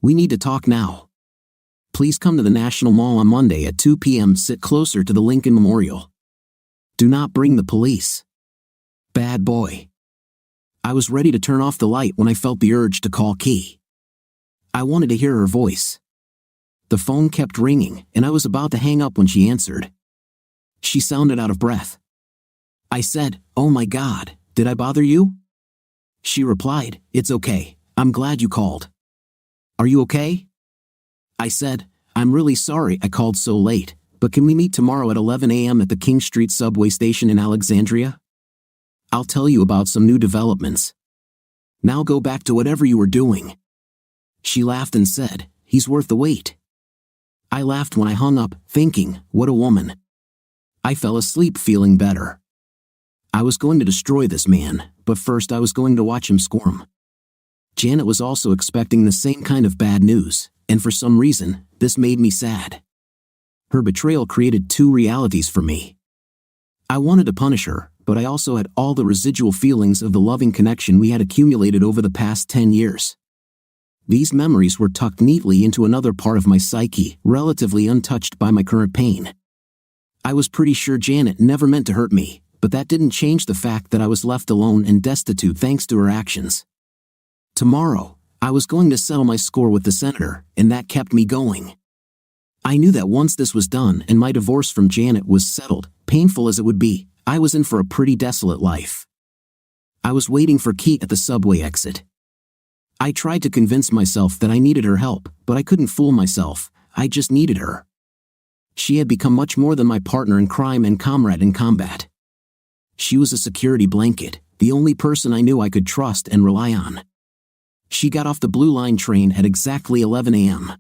We need to talk now. Please come to the National Mall on Monday at 2 p.m. Sit closer to the Lincoln Memorial. Do not bring the police. Bad boy." I was ready to turn off the light when I felt the urge to call Key. I wanted to hear her voice. The phone kept ringing, and I was about to hang up when she answered. She sounded out of breath. I said, "Oh my God, did I bother you?" She replied, "It's okay, I'm glad you called. Are you okay?" I said, "I'm really sorry I called so late, but can we meet tomorrow at 11 a.m. at the King Street subway station in Alexandria? I'll tell you about some new developments. Now go back to whatever you were doing." She laughed and said, "He's worth the wait." I laughed when I hung up, thinking, what a woman. I fell asleep feeling better. I was going to destroy this man, but first I was going to watch him squirm. Janet was also expecting the same kind of bad news, and for some reason, this made me sad. Her betrayal created 2 realities for me. I wanted to punish her, but I also had all the residual feelings of the loving connection we had accumulated over the past 10 years. These memories were tucked neatly into another part of my psyche, relatively untouched by my current pain. I was pretty sure Janet never meant to hurt me, but that didn't change the fact that I was left alone and destitute thanks to her actions. Tomorrow, I was going to settle my score with the senator, and that kept me going. I knew that once this was done and my divorce from Janet was settled, painful as it would be, I was in for a pretty desolate life. I was waiting for Kate at the subway exit. I tried to convince myself that I needed her help, but I couldn't fool myself. I just needed her. She had become much more than my partner in crime and comrade in combat. She was a security blanket, the only person I knew I could trust and rely on. She got off the Blue Line train at exactly 11 a.m.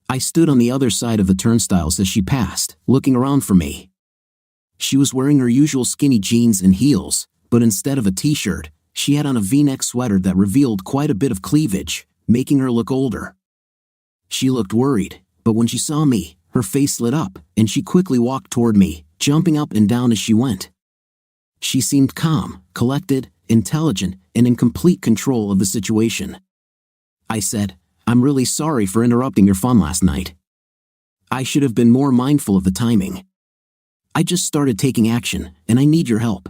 I stood on the other side of the turnstiles as she passed, looking around for me. She was wearing her usual skinny jeans and heels, but instead of a t-shirt, she had on a V-neck sweater that revealed quite a bit of cleavage, making her look older. She looked worried, but when she saw me, her face lit up, and she quickly walked toward me, jumping up and down as she went. She seemed calm, collected, intelligent, and in complete control of the situation. I said, "I'm really sorry for interrupting your fun last night. I should have been more mindful of the timing. I just started taking action, and I need your help.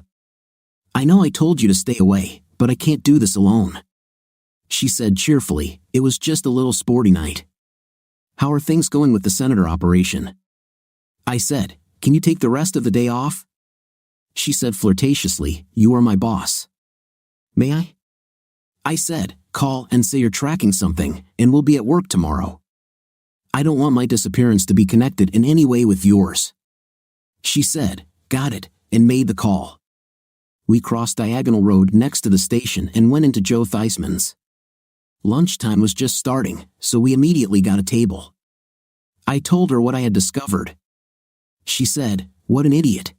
I know I told you to stay away, but I can't do this alone." She said cheerfully, "It was just a little sporty night. How are things going with the senator operation?" I said, "Can you take the rest of the day off?" She said flirtatiously, "You are my boss. May I?" I said, "Call and say you're tracking something, and we'll be at work tomorrow. I don't want my disappearance to be connected in any way with yours." She said, "Got it," and made the call. We crossed Diagonal Road next to the station and went into Joe Theismann's. Lunchtime was just starting, so we immediately got a table. I told her what I had discovered. She said, "What an idiot.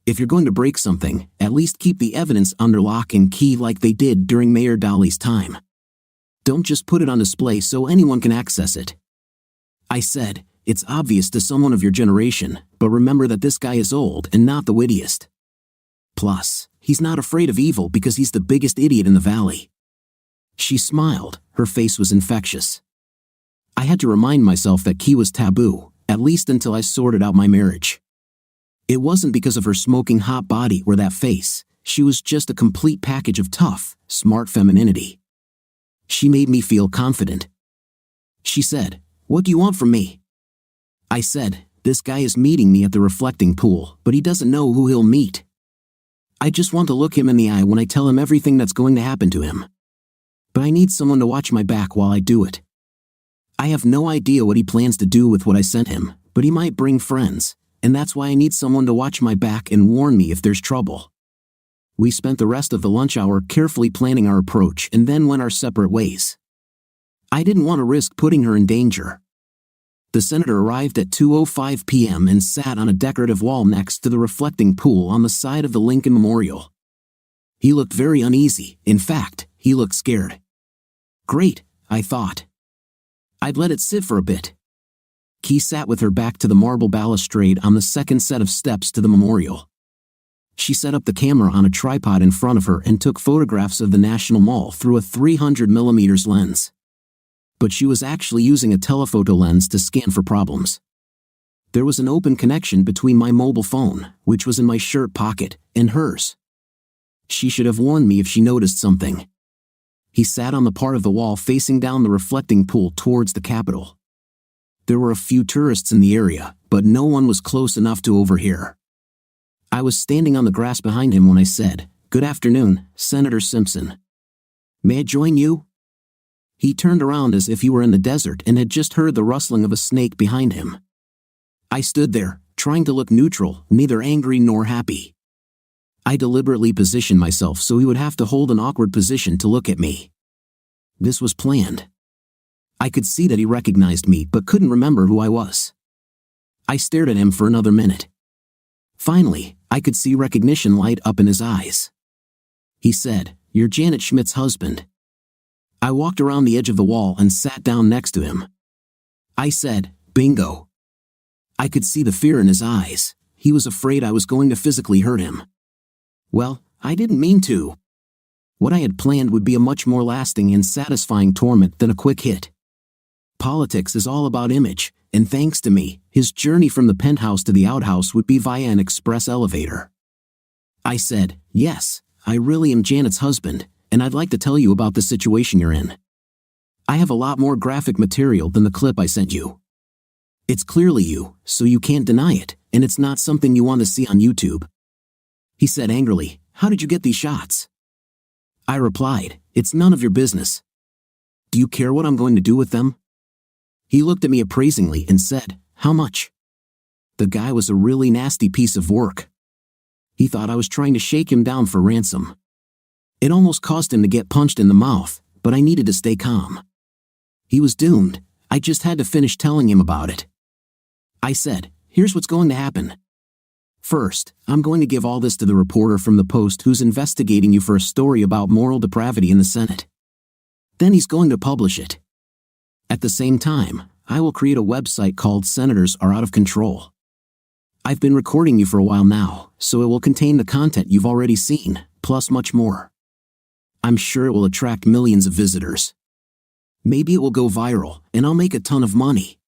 If you're going to break something, at least keep the evidence under lock and key like they did during Mayor Daley's time. Don't just put it on display so anyone can access it." I said, "It's obvious to someone of your generation, but remember that this guy is old and not the wittiest. Plus, he's not afraid of evil because he's the biggest idiot in the valley." She smiled, her face was infectious. I had to remind myself that key was taboo, at least until I sorted out my marriage. It wasn't because of her smoking hot body or that face, she was just a complete package of tough, smart femininity. She made me feel confident. She said, "What do you want from me?" I said, "This guy is meeting me at the reflecting pool, but he doesn't know who he'll meet. I just want to look him in the eye when I tell him everything that's going to happen to him. But I need someone to watch my back while I do it. I have no idea what he plans to do with what I sent him, but he might bring friends, and that's why I need someone to watch my back and warn me if there's trouble." We spent the rest of the lunch hour carefully planning our approach and then went our separate ways. I didn't want to risk putting her in danger. The senator arrived at 2:05 p.m. and sat on a decorative wall next to the reflecting pool on the side of the Lincoln Memorial. He looked very uneasy, in fact, he looked scared. Great, I thought. I'd let it sit for a bit. Key sat with her back to the marble balustrade on the second set of steps to the memorial. She set up the camera on a tripod in front of her and took photographs of the National Mall through a 300mm lens. But she was actually using a telephoto lens to scan for problems. There was an open connection between my mobile phone, which was in my shirt pocket, and hers. She should have warned me if she noticed something. He sat on the part of the wall facing down the reflecting pool towards the Capitol. There were a few tourists in the area, but no one was close enough to overhear. I was standing on the grass behind him when I said, "Good afternoon, Senator Simpson. May I join you?" He turned around as if he were in the desert and had just heard the rustling of a snake behind him. I stood there, trying to look neutral, neither angry nor happy. I deliberately positioned myself so he would have to hold an awkward position to look at me. This was planned. I could see that he recognized me but couldn't remember who I was. I stared at him for another minute. Finally, I could see recognition light up in his eyes. He said, "You're Janet Schmidt's husband." I walked around the edge of the wall and sat down next to him. I said, "Bingo." I could see the fear in his eyes. He was afraid I was going to physically hurt him. Well, I didn't mean to. What I had planned would be a much more lasting and satisfying torment than a quick hit. Politics is all about image, and thanks to me, his journey from the penthouse to the outhouse would be via an express elevator. I said, "Yes, I really am Janet's husband, and I'd like to tell you about the situation you're in. I have a lot more graphic material than the clip I sent you. It's clearly you, so you can't deny it, and it's not something you want to see on YouTube." He said angrily, "How did you get these shots?" I replied, "It's none of your business. Do you care what I'm going to do with them? He looked at me appraisingly and said, How much? The guy was a really nasty piece of work. He thought I was trying to shake him down for ransom. It almost caused him to get punched in the mouth, but I needed to stay calm. He was doomed. I just had to finish telling him about it. I said, Here's what's going to happen. First, I'm going to give all this to the reporter from the Post who's investigating you for a story about moral depravity in the Senate. Then he's going to publish it. At the same time, I will create a website called Senators Are Out of Control. I've been recording you for a while now, so it will contain the content you've already seen, plus much more. I'm sure it will attract millions of visitors. Maybe it will go viral, and I'll make a ton of money.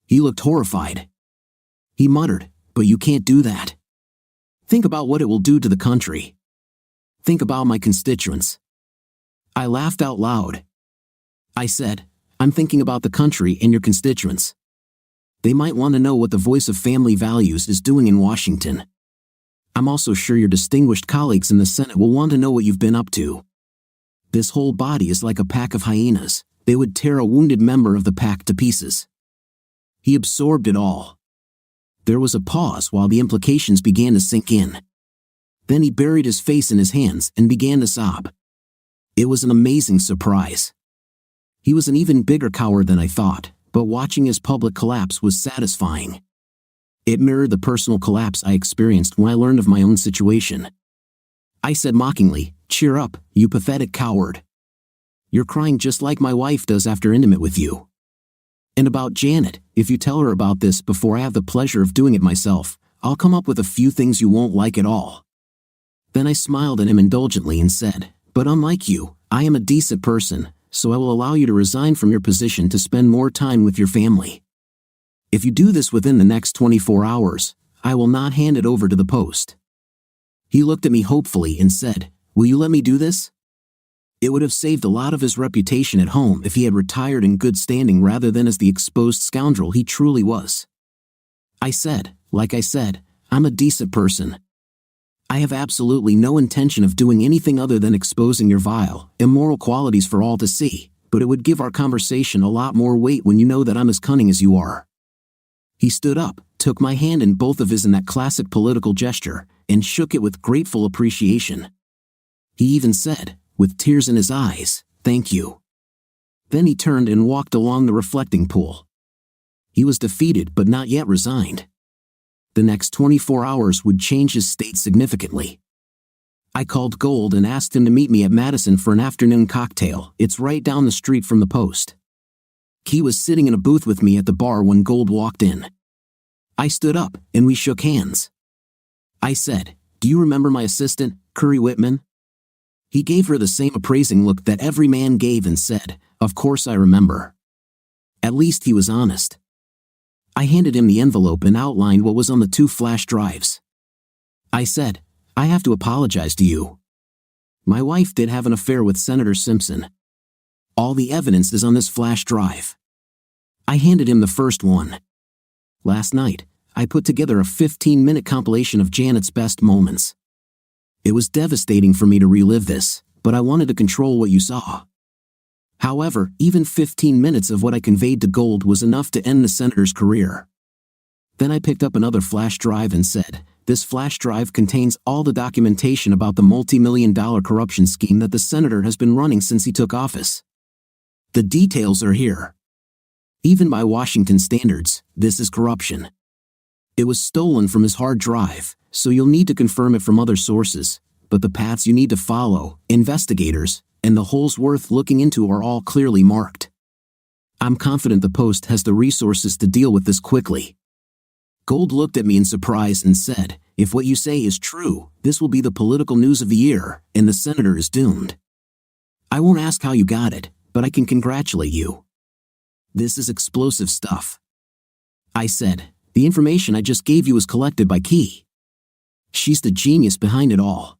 He looked horrified. He muttered, But you can't do that. Think about what it will do to the country. Think about my constituents. I laughed out loud. I said, I'm thinking about the country and your constituents. They might want to know what the voice of family values is doing in Washington. I'm also sure your distinguished colleagues in the Senate will want to know what you've been up to. This whole body is like a pack of hyenas. They would tear a wounded member of the pack to pieces. He absorbed it all. There was a pause while the implications began to sink in. Then he buried his face in his hands and began to sob. It was an amazing surprise. He was an even bigger coward than I thought, but watching his public collapse was satisfying. It mirrored the personal collapse I experienced when I learned of my own situation. I said mockingly, Cheer up, you pathetic coward. You're crying just like my wife does after intimate with you. And about Janet, if you tell her about this before I have the pleasure of doing it myself, I'll come up with a few things you won't like at all. Then I smiled at him indulgently and said, But unlike you, I am a decent person, so I will allow you to resign from your position to spend more time with your family. If you do this within the next 24 hours, I will not hand it over to the Post. He looked at me hopefully and said, Will you let me do this? It would have saved a lot of his reputation at home if he had retired in good standing rather than as the exposed scoundrel he truly was. I said, Like I said, I'm a decent person. I have absolutely no intention of doing anything other than exposing your vile, immoral qualities for all to see, but it would give our conversation a lot more weight when you know that I'm as cunning as you are. He stood up, took my hand in both of his in that classic political gesture, and shook it with grateful appreciation. He even said, with tears in his eyes, Thank you. Then he turned and walked along the reflecting pool. He was defeated but not yet resigned. The next 24 hours would change his state significantly. I called Gold and asked him to meet me at Madison for an afternoon cocktail. It's right down the street from the Post. He was sitting in a booth with me at the bar when Gold walked in. I stood up, and we shook hands. I said, Do you remember my assistant, Curry Whitman? He gave her the same appraising look that every man gave and said, Of course I remember. At least he was honest. I handed him the envelope and outlined what was on the 2 flash drives. I said, I have to apologize to you. My wife did have an affair with Senator Simpson. All the evidence is on this flash drive. I handed him the first one. Last night, I put together a 15-minute compilation of Janet's best moments. It was devastating for me to relive this, but I wanted to control what you saw. However, even 15 minutes of what I conveyed to Gold was enough to end the senator's career. Then I picked up another flash drive and said, This flash drive contains all the documentation about the multi-million-dollar corruption scheme that the senator has been running since he took office. The details are here. Even by Washington standards, this is corruption. It was stolen from his hard drive, so you'll need to confirm it from other sources, but the paths you need to follow, investigators, and the holes worth looking into are all clearly marked. I'm confident the Post has the resources to deal with this quickly. Gold looked at me in surprise and said, If what you say is true, this will be the political news of the year, and the senator is doomed. I won't ask how you got it, but I can congratulate you. This is explosive stuff. I said, The information I just gave you was collected by Key. She's the genius behind it all.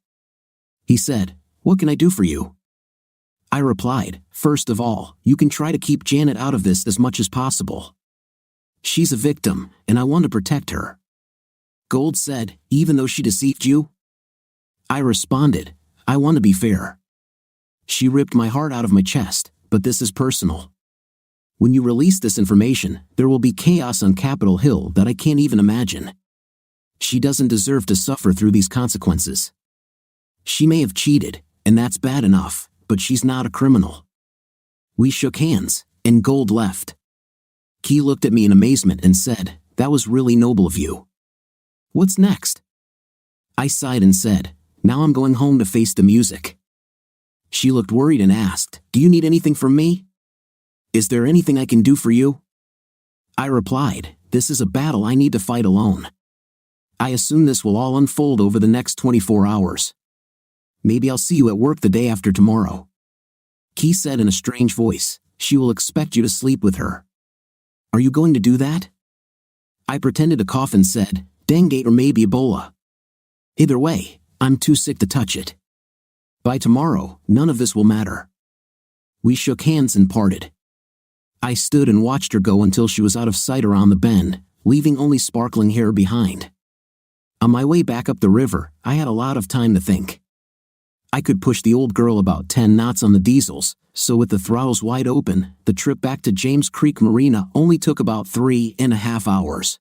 He said, What can I do for you? I replied, First of all, you can try to keep Janet out of this as much as possible. She's a victim, and I want to protect her. Gold said, Even though she deceived you? I responded, I want to be fair. She ripped my heart out of my chest, but but this is personal. When you release this information, there will be chaos on Capitol Hill that I can't even imagine. She doesn't deserve to suffer through these consequences. She may have cheated, and that's bad enough, but she's not a criminal." We shook hands, and Gold left. Key looked at me in amazement and said, "That was really noble of you. What's next?" I sighed and said, "Now I'm going home to face the music." She looked worried and asked, "Do you need anything from me? Is there anything I can do for you?" I replied, "This is a battle I need to fight alone. I assume this will all unfold over the next 24 hours. Maybe I'll see you at work the day after tomorrow." Key said in a strange voice, "She will expect you to sleep with her. Are you going to do that?" I pretended to cough and said, "Dengue or maybe Ebola. Either way, I'm too sick to touch it. By tomorrow, none of this will matter." We shook hands and parted. I stood and watched her go until she was out of sight around the bend, leaving only sparkling hair behind. On my way back up the river, I had a lot of time to think. I could push the old girl about 10 knots on the diesels, so with the throttles wide open, the trip back to James Creek Marina only took about 3.5 hours.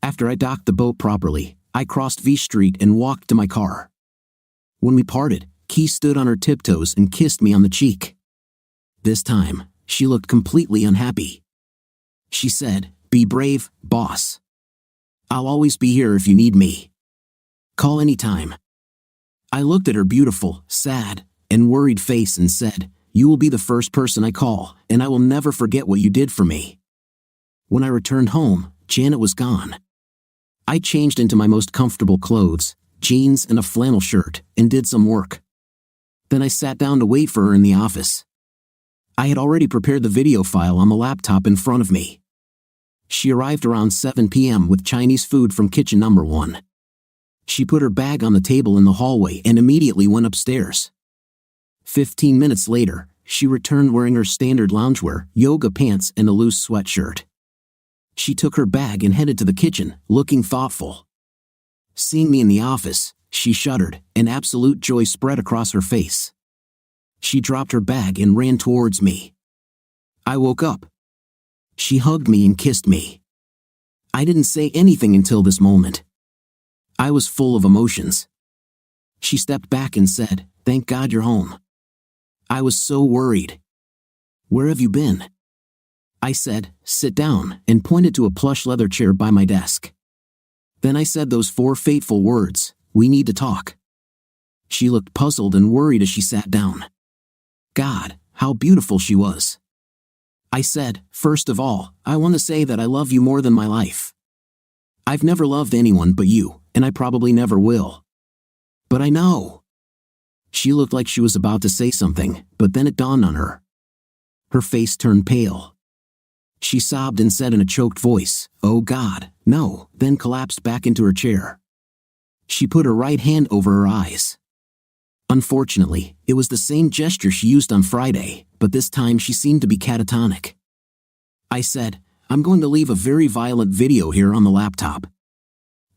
After I docked the boat properly, I crossed V Street and walked to my car. When we parted, Key stood on her tiptoes and kissed me on the cheek. This time, she looked completely unhappy. She said, "Be brave, boss. I'll always be here if you need me. Call anytime." I looked at her beautiful, sad, and worried face and said, "You will be the first person I call, and I will never forget what you did for me." When I returned home, Janet was gone. I changed into my most comfortable clothes, jeans and a flannel shirt, and did some work. Then I sat down to wait for her in the office. I had already prepared the video file on the laptop in front of me. She arrived around 7 p.m. with Chinese food from kitchen number 1. She put her bag on the table in the hallway and immediately went upstairs. 15 minutes later, she returned wearing her standard loungewear, yoga pants and a loose sweatshirt. She took her bag and headed to the kitchen, looking thoughtful. Seeing me in the office, she shuddered, and absolute joy spread across her face. She dropped her bag and ran towards me. I woke up. She hugged me and kissed me. I didn't say anything until this moment. I was full of emotions. She stepped back and said, "Thank God you're home. I was so worried. Where have you been?" I said, "Sit down," and pointed to a plush leather chair by my desk. Then I said those 4 fateful words, "We need to talk." She looked puzzled and worried as she sat down. God, how beautiful she was. I said, "First of all, I want to say that I love you more than my life. I've never loved anyone but you, and I probably never will. But I know." She looked like she was about to say something, but then it dawned on her. Her face turned pale. She sobbed and said in a choked voice, "Oh God, no," then collapsed back into her chair. She put her right hand over her eyes. Unfortunately, it was the same gesture she used on Friday, but this time she seemed to be catatonic. I said, "I'm going to leave a very violent video here on the laptop.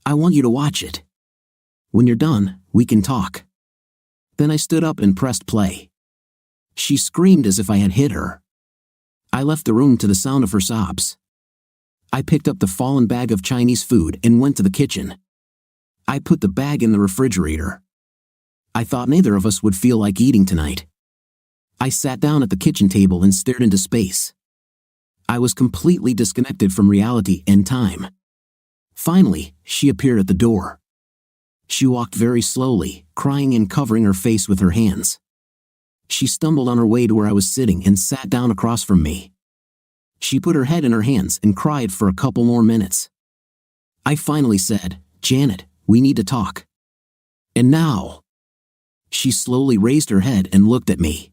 I want you to watch it. When you're done, we can talk." Then I stood up and pressed play. She screamed as if I had hit her. I left the room to the sound of her sobs. I picked up the fallen bag of Chinese food and went to the kitchen. I put the bag in the refrigerator. I thought neither of us would feel like eating tonight. I sat down at the kitchen table and stared into space. I was completely disconnected from reality and time. Finally, she appeared at the door. She walked very slowly, crying and covering her face with her hands. She stumbled on her way to where I was sitting and sat down across from me. She put her head in her hands and cried for a couple more minutes. I finally said, "Janet, we need to talk." And now. She slowly raised her head and looked at me.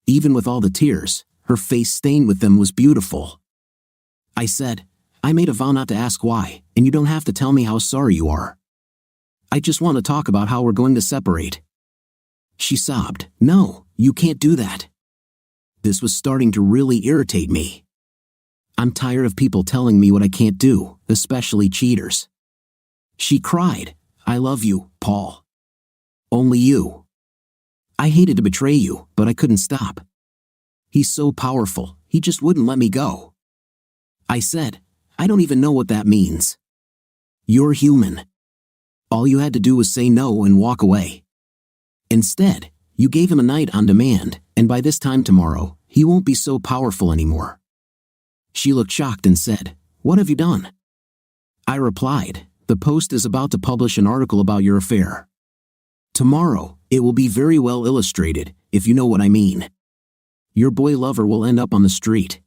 Even with all the tears, her face stained with them was beautiful. I said, "I made a vow not to ask why, and you don't have to tell me how sorry you are. I just want to talk about how we're going to separate." She sobbed, "No, you can't do that." This was starting to really irritate me. I'm tired of people telling me what I can't do, especially cheaters. She cried, "I love you, Paul. Only you. I hated to betray you, but I couldn't stop. He's so powerful, he just wouldn't let me go. I said, I don't even know what that means. You're human. All you had to do was say no and walk away. Instead, you gave him a night on demand, and by this time tomorrow, he won't be so powerful anymore. She looked shocked and said, What have you done? I replied, The Post is about to publish an article about your affair. Tomorrow, it will be very well illustrated, if you know what I mean. Your boy lover will end up on the street.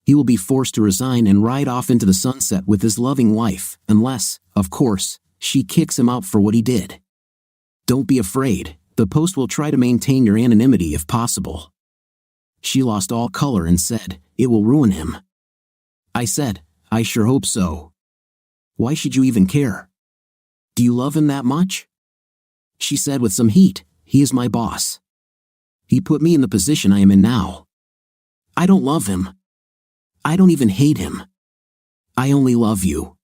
He will be forced to resign and ride off into the sunset with his loving wife, unless, of course, she kicks him out for what he did. Don't be afraid, the Post will try to maintain your anonymity if possible. She lost all color and said, It will ruin him. I said, I sure hope so. Why should you even care? Do you love him that much? She said with some heat, He is my boss. He put me in the position I am in now. I don't love him. I don't even hate him. I only love you.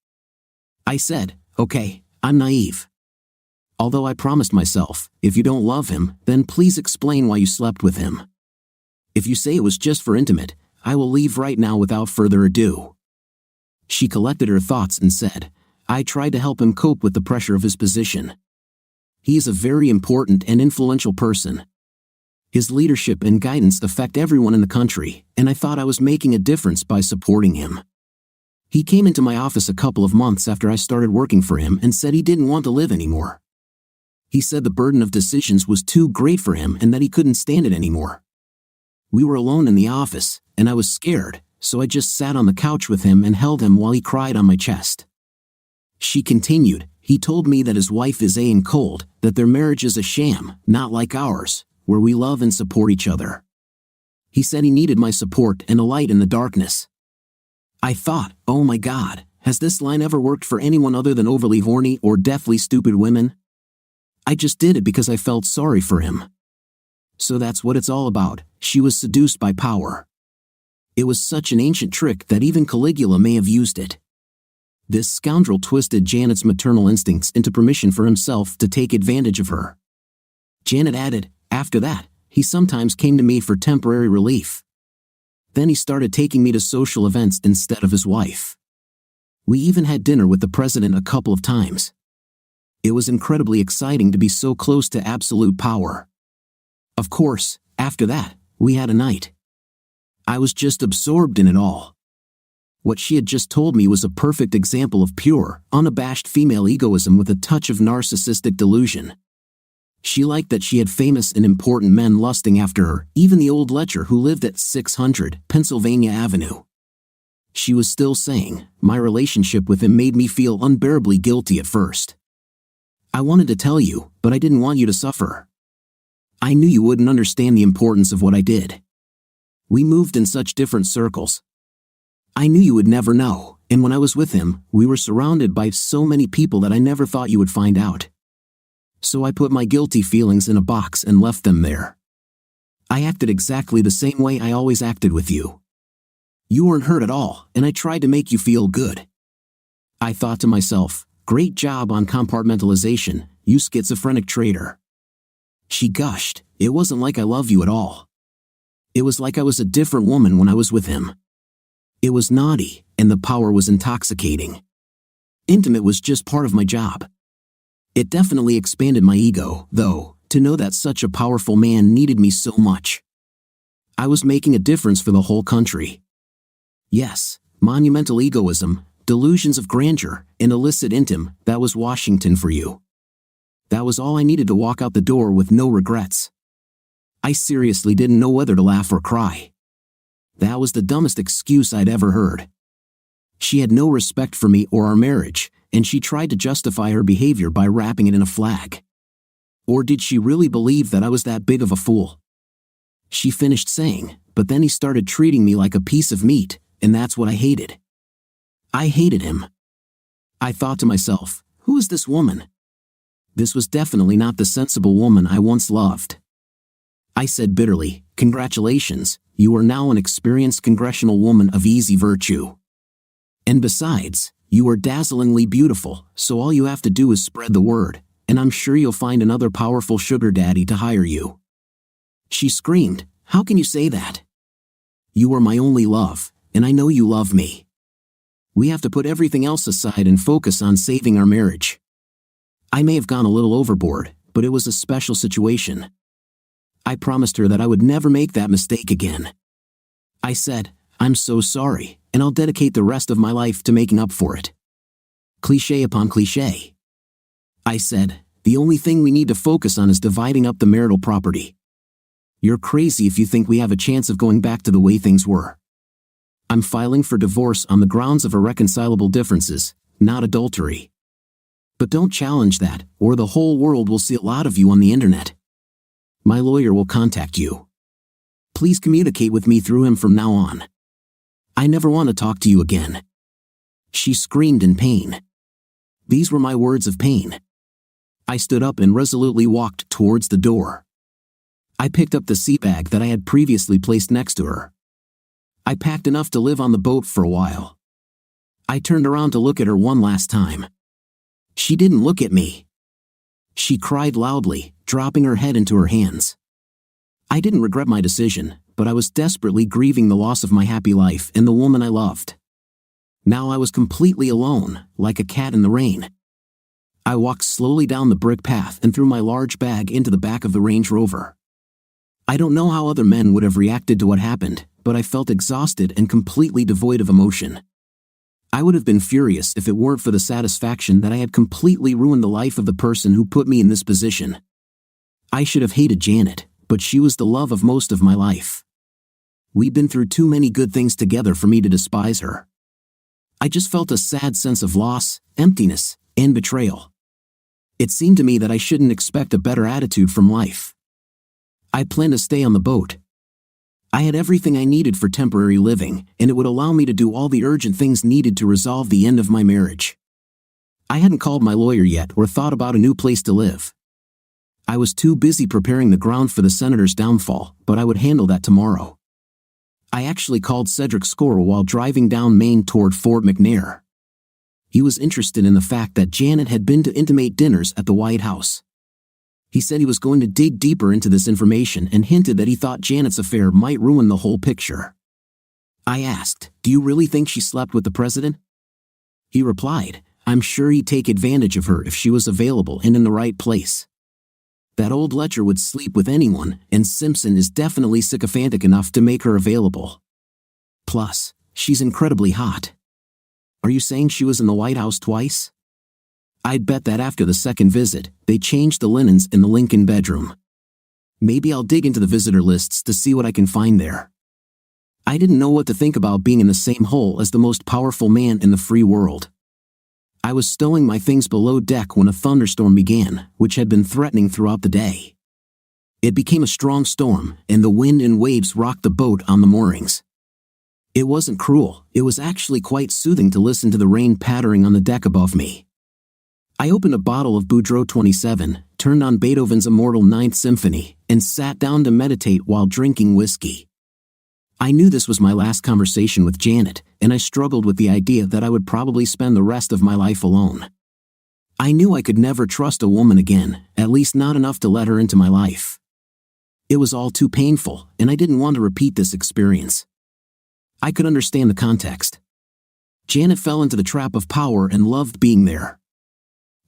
I said, Okay, I'm naive. Although I promised myself, if you don't love him, then please explain why you slept with him. If you say it was just for intimate, I will leave right now without further ado. She collected her thoughts and said, I tried to help him cope with the pressure of his position. He is a very important and influential person. His leadership and guidance affect everyone in the country, and I thought I was making a difference by supporting him. He came into my office a couple of months after I started working for him and said he didn't want to live anymore. He said the burden of decisions was too great for him and that he couldn't stand it anymore. We were alone in the office, and I was scared, so I just sat on the couch with him and held him while he cried on my chest. She continued, He told me that his wife is cold, that their marriage is a sham, not like ours, where we love and support each other. He said he needed my support and a light in the darkness. I thought, oh my God, has this line ever worked for anyone other than overly horny or deathly stupid women? I just did it because I felt sorry for him. So that's what it's all about. She was seduced by power. It was such an ancient trick that even Caligula may have used it. This scoundrel twisted Janet's maternal instincts into permission for himself to take advantage of her. Janet added, After that, he sometimes came to me for temporary relief. Then he started taking me to social events instead of his wife. We even had dinner with the president a couple of times. It was incredibly exciting to be so close to absolute power. Of course, after that, we had a night. I was just absorbed in it all. What she had just told me was a perfect example of pure, unabashed female egoism with a touch of narcissistic delusion. She liked that she had famous and important men lusting after her, even the old lecher who lived at 600 Pennsylvania Avenue. She was still saying, my relationship with him made me feel unbearably guilty at first. I wanted to tell you, but I didn't want you to suffer. I knew you wouldn't understand the importance of what I did. We moved in such different circles. I knew you would never know, and when I was with him, we were surrounded by so many people that I never thought you would find out. So I put my guilty feelings in a box and left them there. I acted exactly the same way I always acted with you. You weren't hurt at all, and I tried to make you feel good. I thought to myself, great job on compartmentalization, you schizophrenic traitor. She gushed, it wasn't like I love you at all. It was like I was a different woman when I was with him. It was naughty, and the power was intoxicating. Intimate was just part of my job. It definitely expanded my ego, though, to know that such a powerful man needed me so much. I was making a difference for the whole country. Yes, monumental egoism, delusions of grandeur, and illicit intim, that was Washington for you. That was all I needed to walk out the door with no regrets. I seriously didn't know whether to laugh or cry. That was the dumbest excuse I'd ever heard. She had no respect for me or our marriage, and she tried to justify her behavior by wrapping it in a flag. Or did she really believe that I was that big of a fool? She finished saying, but then he started treating me like a piece of meat, and that's what I hated. I hated him. I thought to myself, who is this woman? This was definitely not the sensible woman I once loved. I said bitterly, congratulations, you are now an experienced congressional woman of easy virtue. And besides, you are dazzlingly beautiful, so all you have to do is spread the word, and I'm sure you'll find another powerful sugar daddy to hire you. She screamed, how can you say that? You are my only love, and I know you love me. We have to put everything else aside and focus on saving our marriage. I may have gone a little overboard, but it was a special situation. I promised her that I would never make that mistake again. I said, I'm so sorry, and I'll dedicate the rest of my life to making up for it. Cliché upon cliché. I said, the only thing we need to focus on is dividing up the marital property. You're crazy if you think we have a chance of going back to the way things were. I'm filing for divorce on the grounds of irreconcilable differences, not adultery. But don't challenge that, or the whole world will see a lot of you on the internet. My lawyer will contact you. Please communicate with me through him from now on. I never want to talk to you again. She screamed in pain. These were my words of pain. I stood up and resolutely walked towards the door. I picked up the sea bag that I had previously placed next to her. I packed enough to live on the boat for a while. I turned around to look at her one last time. She didn't look at me. She cried loudly, dropping her head into her hands. I didn't regret my decision, but I was desperately grieving the loss of my happy life and the woman I loved. Now I was completely alone, like a cat in the rain. I walked slowly down the brick path and threw my large bag into the back of the Range Rover. I don't know how other men would have reacted to what happened, but I felt exhausted and completely devoid of emotion. I would have been furious if it weren't for the satisfaction that I had completely ruined the life of the person who put me in this position. I should have hated Janet, but she was the love of most of my life. We'd been through too many good things together for me to despise her. I just felt a sad sense of loss, emptiness, and betrayal. It seemed to me that I shouldn't expect a better attitude from life. I planned to stay on the boat. I had everything I needed for temporary living, and it would allow me to do all the urgent things needed to resolve the end of my marriage. I hadn't called my lawyer yet or thought about a new place to live. I was too busy preparing the ground for the senator's downfall, but I would handle that tomorrow. I actually called Cedric Scorrell while driving down Maine toward Fort McNair. He was interested in the fact that Janet had been to intimate dinners at the White House. He said he was going to dig deeper into this information and hinted that he thought Janet's affair might ruin the whole picture. I asked, "Do you really think she slept with the president?" He replied, "I'm sure he'd take advantage of her if she was available and in the right place. That old lecher would sleep with anyone, and Simpson is definitely sycophantic enough to make her available. Plus, she's incredibly hot." Are you saying she was in the White House twice? I'd bet that after the second visit, they changed the linens in the Lincoln bedroom. Maybe I'll dig into the visitor lists to see what I can find there. I didn't know what to think about being in the same hole as the most powerful man in the free world. I was stowing my things below deck when a thunderstorm began, which had been threatening throughout the day. It became a strong storm, and the wind and waves rocked the boat on the moorings. It wasn't cruel, it was actually quite soothing to listen to the rain pattering on the deck above me. I opened a bottle of Boudreaux 27, turned on Beethoven's immortal Ninth Symphony, and sat down to meditate while drinking whiskey. I knew this was my last conversation with Janet, and I struggled with the idea that I would probably spend the rest of my life alone. I knew I could never trust a woman again, at least not enough to let her into my life. It was all too painful, and I didn't want to repeat this experience. I could understand the context. Janet fell into the trap of power and loved being there.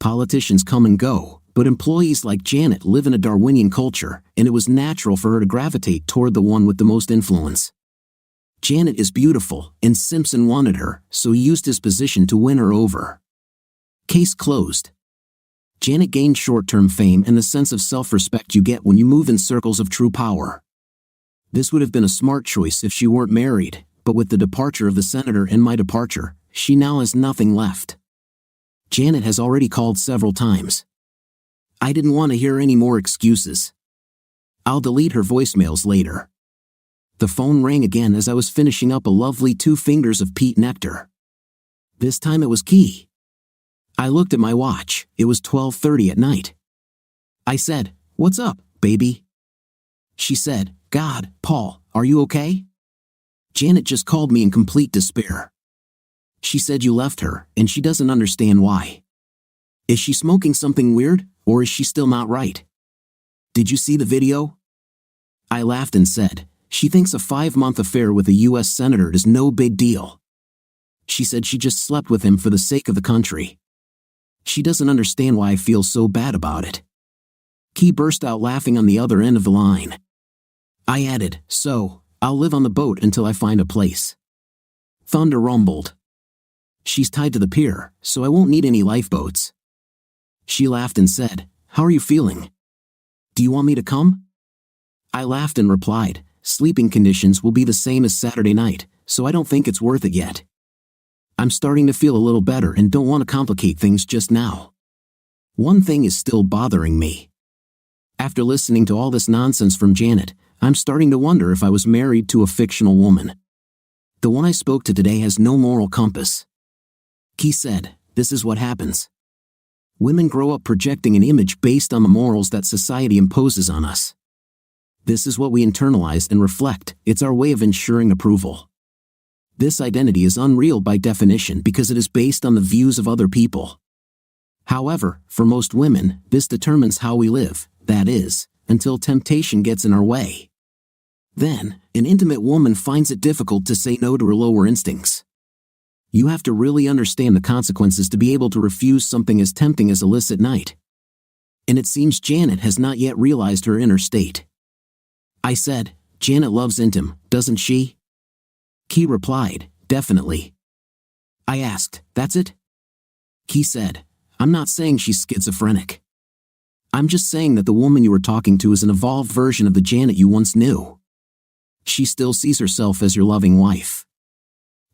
Politicians come and go, but employees like Janet live in a Darwinian culture, and it was natural for her to gravitate toward the one with the most influence. Janet is beautiful, and Simpson wanted her, so he used his position to win her over. Case closed. Janet gained short-term fame and the sense of self-respect you get when you move in circles of true power. This would have been a smart choice if she weren't married, but with the departure of the senator and my departure, she now has nothing left. Janet has already called several times. I didn't want to hear any more excuses. I'll delete her voicemails later. The phone rang again as I was finishing up a lovely 2 fingers of peat nectar. This time it was Key. I looked at my watch, it was 12:30 at night. I said, "What's up, baby?" She said, "God, Paul, are you okay?" Janet just called me in complete despair. She said you left her, and she doesn't understand why. Is she smoking something weird, or is she still not right? Did you see the video? I laughed and said, She thinks a 5-month affair with a U.S. senator is no big deal. She said she just slept with him for the sake of the country. She doesn't understand why I feel so bad about it. Key burst out laughing on the other end of the line. I added, so, I'll live on the boat until I find a place. Thunder rumbled. She's tied to the pier, so I won't need any lifeboats. She laughed and said, how are you feeling? Do you want me to come? I laughed and replied, sleeping conditions will be the same as Saturday night, so I don't think it's worth it yet. I'm starting to feel a little better and don't want to complicate things just now. One thing is still bothering me. After listening to all this nonsense from Janet, I'm starting to wonder if I was married to a fictional woman. The one I spoke to today has no moral compass. Key said, this is what happens. Women grow up projecting an image based on the morals that society imposes on us. This is what we internalize and reflect. It's our way of ensuring approval. This identity is unreal by definition because it is based on the views of other people. However, for most women, this determines how we live, that is, until temptation gets in our way. Then, an intimate woman finds it difficult to say no to her lower instincts. You have to really understand the consequences to be able to refuse something as tempting as illicit night. And it seems Janet has not yet realized her inner state. I said, Janet loves intim, doesn't she? Key replied, definitely. I asked, that's it? Key said, I'm not saying she's schizophrenic. I'm just saying that the woman you were talking to is an evolved version of the Janet you once knew. She still sees herself as your loving wife.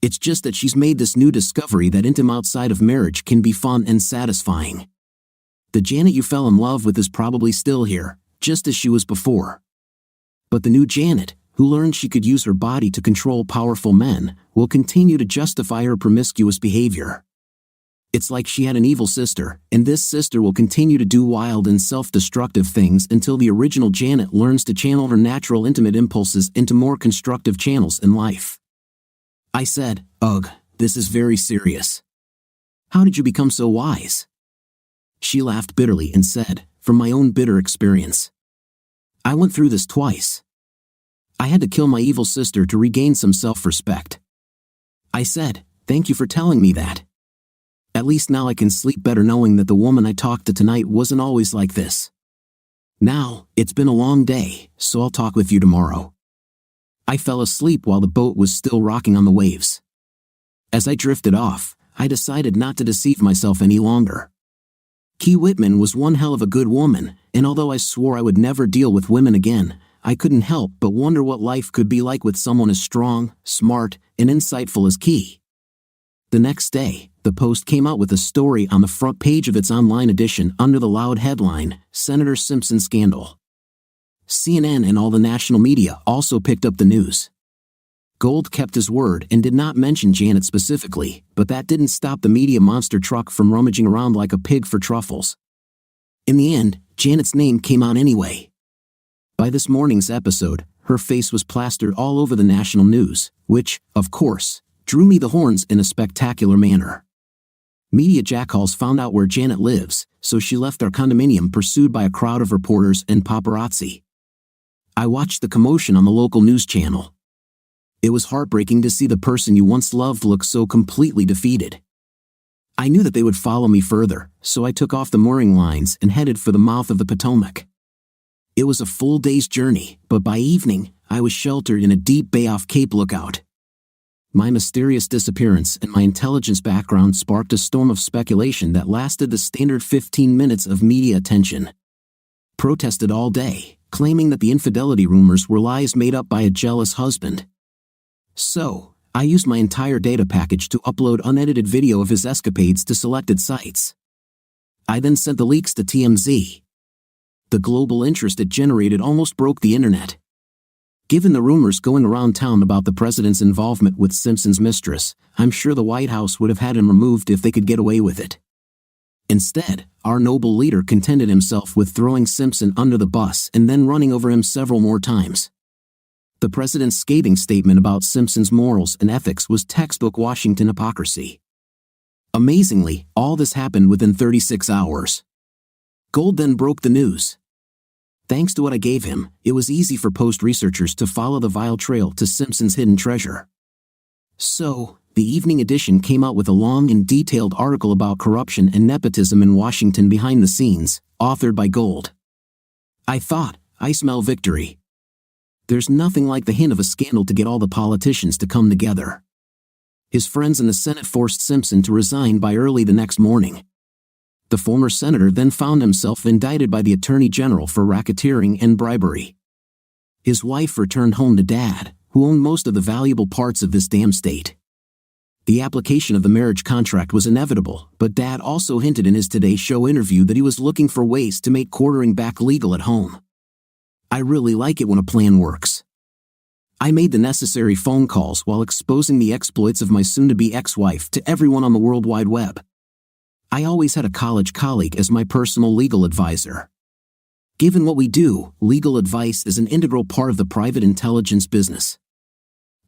It's just that she's made this new discovery that intim outside of marriage can be fun and satisfying. The Janet you fell in love with is probably still here, just as she was before. But the new Janet, who learned she could use her body to control powerful men, will continue to justify her promiscuous behavior. It's like she had an evil sister, and this sister will continue to do wild and self-destructive things until the original Janet learns to channel her natural intimate impulses into more constructive channels in life. I said, ugh, this is very serious. How did you become so wise? She laughed bitterly and said, from my own bitter experience. I went through this twice. I had to kill my evil sister to regain some self-respect. I said, thank you for telling me that. At least now I can sleep better knowing that the woman I talked to tonight wasn't always like this. Now, it's been a long day, so I'll talk with you tomorrow. I fell asleep while the boat was still rocking on the waves. As I drifted off, I decided not to deceive myself any longer. Key Whitman was one hell of a good woman, and although I swore I would never deal with women again, I couldn't help but wonder what life could be like with someone as strong, smart, and insightful as Key. The next day, the Post came out with a story on the front page of its online edition under the loud headline, Senator Simpson Scandal. CNN and all the national media also picked up the news. Gold kept his word and did not mention Janet specifically, but that didn't stop the media monster truck from rummaging around like a pig for truffles. In the end, Janet's name came out anyway. By this morning's episode, her face was plastered all over the national news, which, of course, drew me the horns in a spectacular manner. Media jackhauls found out where Janet lives, so she left our condominium pursued by a crowd of reporters and paparazzi. I watched the commotion on the local news channel. It was heartbreaking to see the person you once loved look so completely defeated. I knew that they would follow me further, so I took off the mooring lines and headed for the mouth of the Potomac. It was a full day's journey, but by evening, I was sheltered in a deep bay off Cape Lookout. My mysterious disappearance and my intelligence background sparked a storm of speculation that lasted the standard 15 minutes of media attention. Protested all day, claiming that the infidelity rumors were lies made up by a jealous husband. So, I used my entire data package to upload unedited video of his escapades to selected sites. I then sent the leaks to TMZ. The global interest it generated almost broke the internet. Given the rumors going around town about the president's involvement with Simpson's mistress, I'm sure the White House would have had him removed if they could get away with it. Instead, our noble leader contented himself with throwing Simpson under the bus and then running over him several more times. The president's scathing statement about Simpson's morals and ethics was textbook Washington hypocrisy. Amazingly, all this happened within 36 hours. Gold then broke the news. Thanks to what I gave him, it was easy for Post researchers to follow the vile trail to Simpson's hidden treasure. So, the evening edition came out with a long and detailed article about corruption and nepotism in Washington behind the scenes, authored by Gold. I thought, I smell victory. There's nothing like the hint of a scandal to get all the politicians to come together. His friends in the Senate forced Simpson to resign by early the next morning. The former senator then found himself indicted by the Attorney General for racketeering and bribery. His wife returned home to Dad, who owned most of the valuable parts of this damn state. The application of the marriage contract was inevitable, but Dad also hinted in his Today Show interview that he was looking for ways to make quartering back legal at home. I really like it when a plan works. I made the necessary phone calls while exposing the exploits of my soon-to-be ex-wife to everyone on the World Wide Web. I always had a college colleague as my personal legal advisor. Given what we do, legal advice is an integral part of the private intelligence business.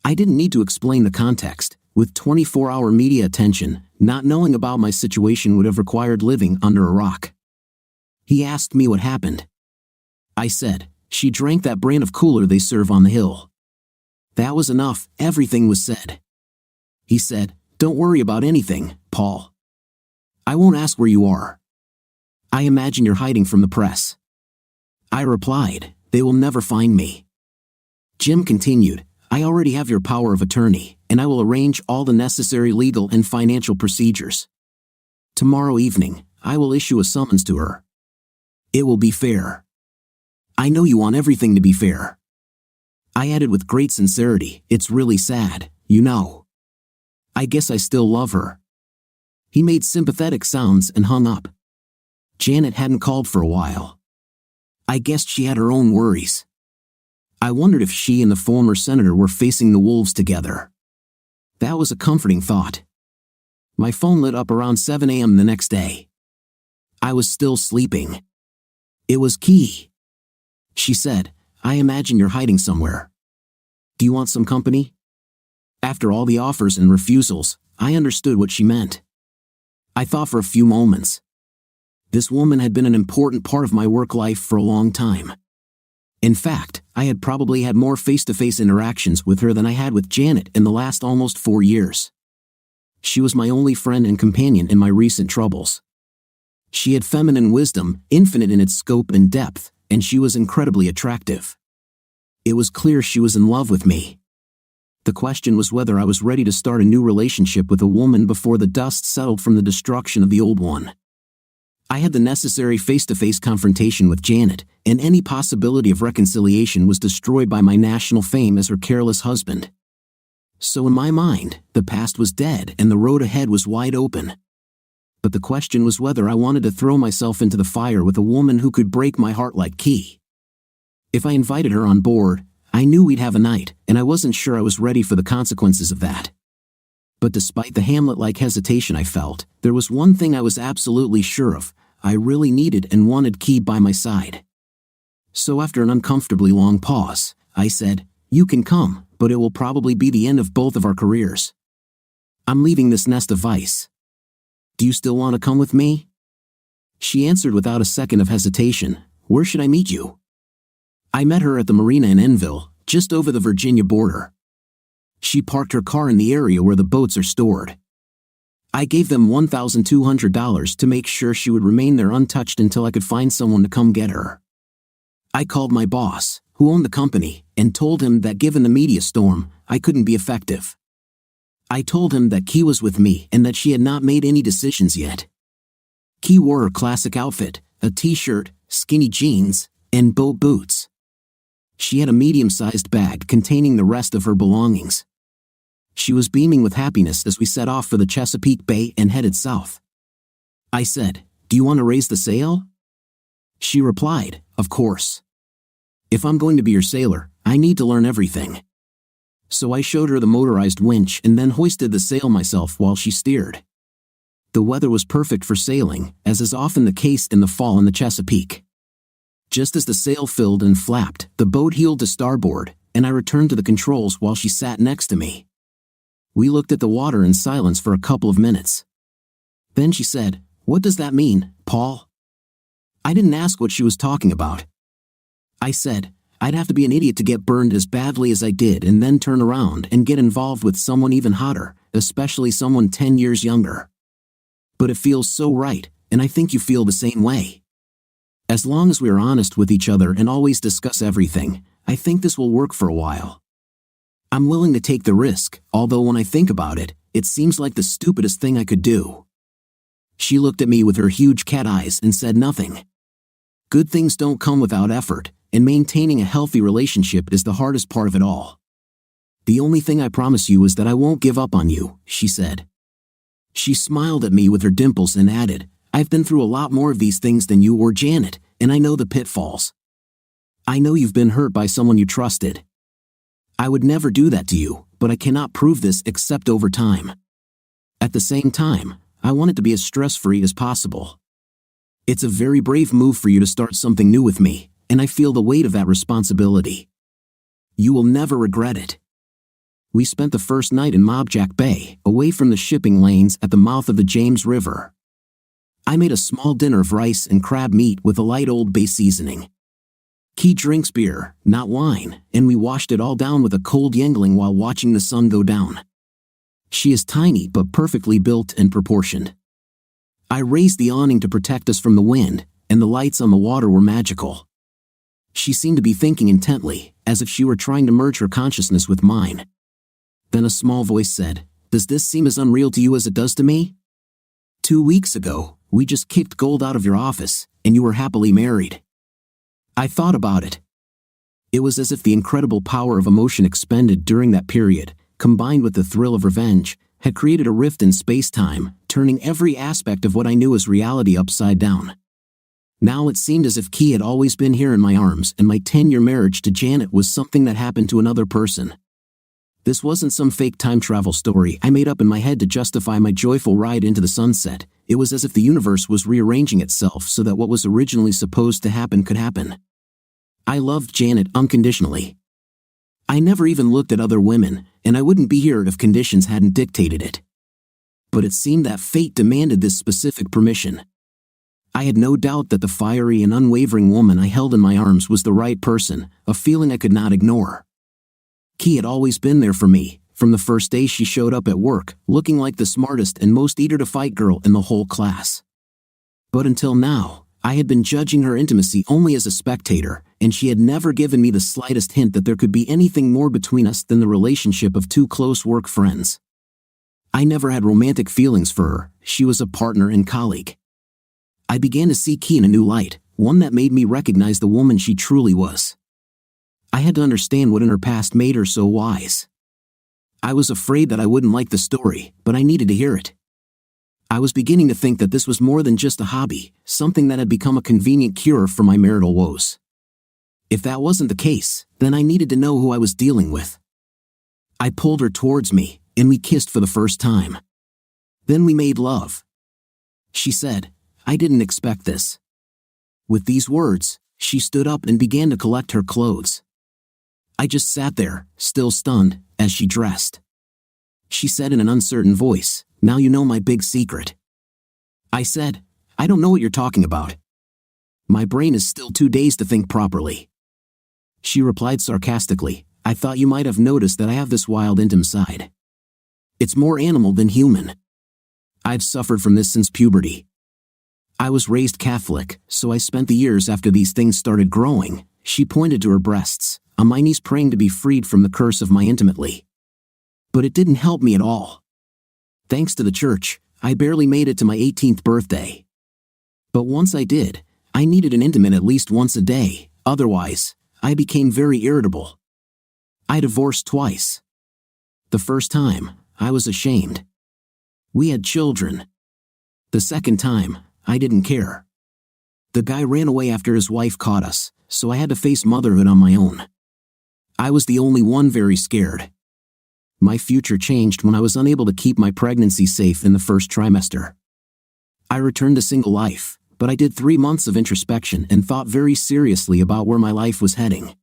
I didn't need to explain the context. With 24-hour media attention, not knowing about my situation would have required living under a rock. He asked me what happened. I said, she drank that brand of cooler they serve on the Hill. That was enough, everything was said. He said, don't worry about anything, Paul. I won't ask where you are. I imagine you're hiding from the press. I replied, they will never find me. Jim continued, I already have your power of attorney, and I will arrange all the necessary legal and financial procedures. Tomorrow evening, I will issue a summons to her. It will be fair. I know you want everything to be fair. I added with great sincerity, it's really sad, you know. I guess I still love her. He made sympathetic sounds and hung up. Janet hadn't called for a while. I guessed she had her own worries. I wondered if she and the former senator were facing the wolves together. That was a comforting thought. My phone lit up around 7 a.m. the next day. I was still sleeping. It was Key. She said, I imagine you're hiding somewhere. Do you want some company? After all the offers and refusals, I understood what she meant. I thought for a few moments. This woman had been an important part of my work life for a long time. In fact, I had probably had more face-to-face interactions with her than I had with Janet in the last almost 4 years. She was my only friend and companion in my recent troubles. She had feminine wisdom, infinite in its scope and depth, and she was incredibly attractive. It was clear she was in love with me. The question was whether I was ready to start a new relationship with a woman before the dust settled from the destruction of the old one. I had the necessary face-to-face confrontation with Janet, and any possibility of reconciliation was destroyed by my national fame as her careless husband. So in my mind, the past was dead and the road ahead was wide open. But the question was whether I wanted to throw myself into the fire with a woman who could break my heart like Key. If I invited her on board, I knew we'd have a night, and I wasn't sure I was ready for the consequences of that. But despite the Hamlet-like hesitation I felt, there was one thing I was absolutely sure of. I really needed and wanted Key by my side. So after an uncomfortably long pause, I said, you can come, but it will probably be the end of both of our careers. I'm leaving this nest of ice. Do you still want to come with me? She answered without a second of hesitation, where should I meet you? I met her at the marina in Enville, just over the Virginia border. She parked her car in the area where the boats are stored. I gave them $1,200 to make sure she would remain there untouched until I could find someone to come get her. I called my boss, who owned the company, and told him that given the media storm, I couldn't be effective. I told him that Key was with me and that she had not made any decisions yet. Key wore her classic outfit, a t-shirt, skinny jeans, and boat boots. She had a medium-sized bag containing the rest of her belongings. She was beaming with happiness as we set off for the Chesapeake Bay and headed south. I said, do you want to raise the sail? She replied, of course. If I'm going to be your sailor, I need to learn everything. So I showed her the motorized winch and then hoisted the sail myself while she steered. The weather was perfect for sailing, as is often the case in the fall in the Chesapeake. Just as the sail filled and flapped, the boat heeled to starboard, and I returned to the controls while she sat next to me. We looked at the water in silence for a couple of minutes. Then she said, what does that mean, Paul? I didn't ask what she was talking about. I said, I'd have to be an idiot to get burned as badly as I did and then turn around and get involved with someone even hotter, especially someone 10 years younger. But it feels so right, and I think you feel the same way. As long as we are honest with each other and always discuss everything, I think this will work for a while. I'm willing to take the risk, although when I think about it, it seems like the stupidest thing I could do. She looked at me with her huge cat eyes and said nothing. Good things don't come without effort, and maintaining a healthy relationship is the hardest part of it all. The only thing I promise you is that I won't give up on you, she said. She smiled at me with her dimples and added, I've been through a lot more of these things than you or Janet, and I know the pitfalls. I know you've been hurt by someone you trusted. I would never do that to you, but I cannot prove this except over time. At the same time, I want it to be as stress-free as possible. It's a very brave move for you to start something new with me, and I feel the weight of that responsibility. You will never regret it. We spent the first night in Mobjack Bay, away from the shipping lanes at the mouth of the James River. I made a small dinner of rice and crab meat with a light Old Bay seasoning. Key drinks beer, not wine, and we washed it all down with a cold Yingling while watching the sun go down. She is tiny but perfectly built and proportioned. I raised the awning to protect us from the wind, and the lights on the water were magical. She seemed to be thinking intently, as if she were trying to merge her consciousness with mine. Then a small voice said, Does this seem as unreal to you as it does to me? 2 weeks ago, we just kicked gold out of your office, and you were happily married. I thought about it. It was as if the incredible power of emotion expended during that period, combined with the thrill of revenge, had created a rift in space-time, turning every aspect of what I knew as reality upside down. Now it seemed as if Key had always been here in my arms, and my 10-year marriage to Janet was something that happened to another person. This wasn't some fake time travel story I made up in my head to justify my joyful ride into the sunset. It was as if the universe was rearranging itself so that what was originally supposed to happen could happen. I loved Janet unconditionally. I never even looked at other women, and I wouldn't be here if conditions hadn't dictated it. But it seemed that fate demanded this specific permission. I had no doubt that the fiery and unwavering woman I held in my arms was the right person, a feeling I could not ignore. Key had always been there for me, from the first day she showed up at work, looking like the smartest and most eager-to-fight girl in the whole class. But until now, I had been judging her intimacy only as a spectator, and she had never given me the slightest hint that there could be anything more between us than the relationship of two close work friends. I never had romantic feelings for her. She was a partner and colleague. I began to see Key in a new light, one that made me recognize the woman she truly was. I had to understand what in her past made her so wise. I was afraid that I wouldn't like the story, but I needed to hear it. I was beginning to think that this was more than just a hobby, something that had become a convenient cure for my marital woes. If that wasn't the case, then I needed to know who I was dealing with. I pulled her towards me, and we kissed for the first time. Then we made love. She said, I didn't expect this. With these words, she stood up and began to collect her clothes. I just sat there, still stunned, as she dressed. She said in an uncertain voice, Now you know my big secret. I said, I don't know what you're talking about. My brain is still too dazed to think properly. She replied sarcastically, I thought you might have noticed that I have this wild intim side. It's more animal than human. I've suffered from this since puberty. I was raised Catholic, so I spent the years after these things started growing. She pointed to her breasts, on my knees praying to be freed from the curse of my intimately. But it didn't help me at all. Thanks to the church, I barely made it to my 18th birthday. But once I did, I needed an intimate at least once a day, otherwise, I became very irritable. I divorced twice. The first time, I was ashamed. We had children. The second time, I didn't care. The guy ran away after his wife caught us, so I had to face motherhood on my own. I was the only one very scared. My future changed when I was unable to keep my pregnancy safe in the first trimester. I returned to single life, but I did 3 months of introspection and thought very seriously about where my life was heading.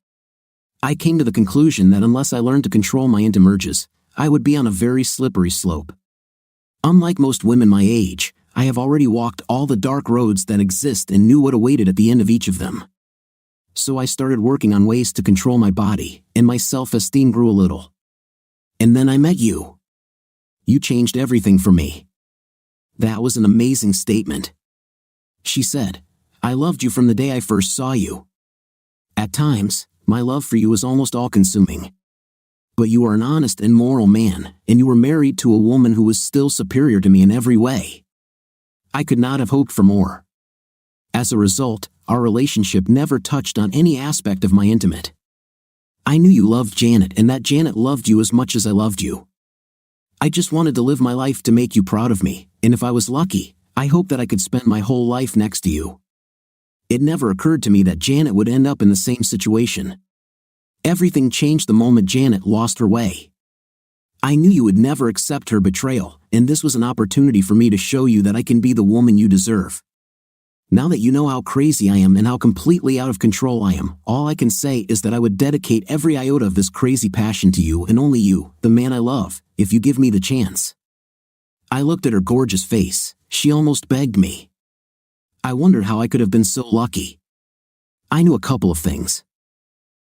I came to the conclusion that unless I learned to control my intim urges, I would be on a very slippery slope. Unlike most women my age, I have already walked all the dark roads that exist and knew what awaited at the end of each of them. so I started working on ways to control my body, and my self-esteem grew a little. And then I met you. You changed everything for me. That was an amazing statement. She said, I loved you from the day I first saw you. At times, my love for you was almost all-consuming. But you are an honest and moral man, and you were married to a woman who was still superior to me in every way. I could not have hoped for more. As a result, our relationship never touched on any aspect of my intimate. I knew you loved Janet and that Janet loved you as much as I loved you. I just wanted to live my life to make you proud of me, and if I was lucky, I hoped that I could spend my whole life next to you. It never occurred to me that Janet would end up in the same situation. Everything changed the moment Janet lost her way. I knew you would never accept her betrayal, and this was an opportunity for me to show you that I can be the woman you deserve. Now that you know how crazy I am and how completely out of control I am, all I can say is that I would dedicate every iota of this crazy passion to you and only you, the man I love, if you give me the chance. I looked at her gorgeous face. She almost begged me. I wondered how I could have been so lucky. I knew a couple of things.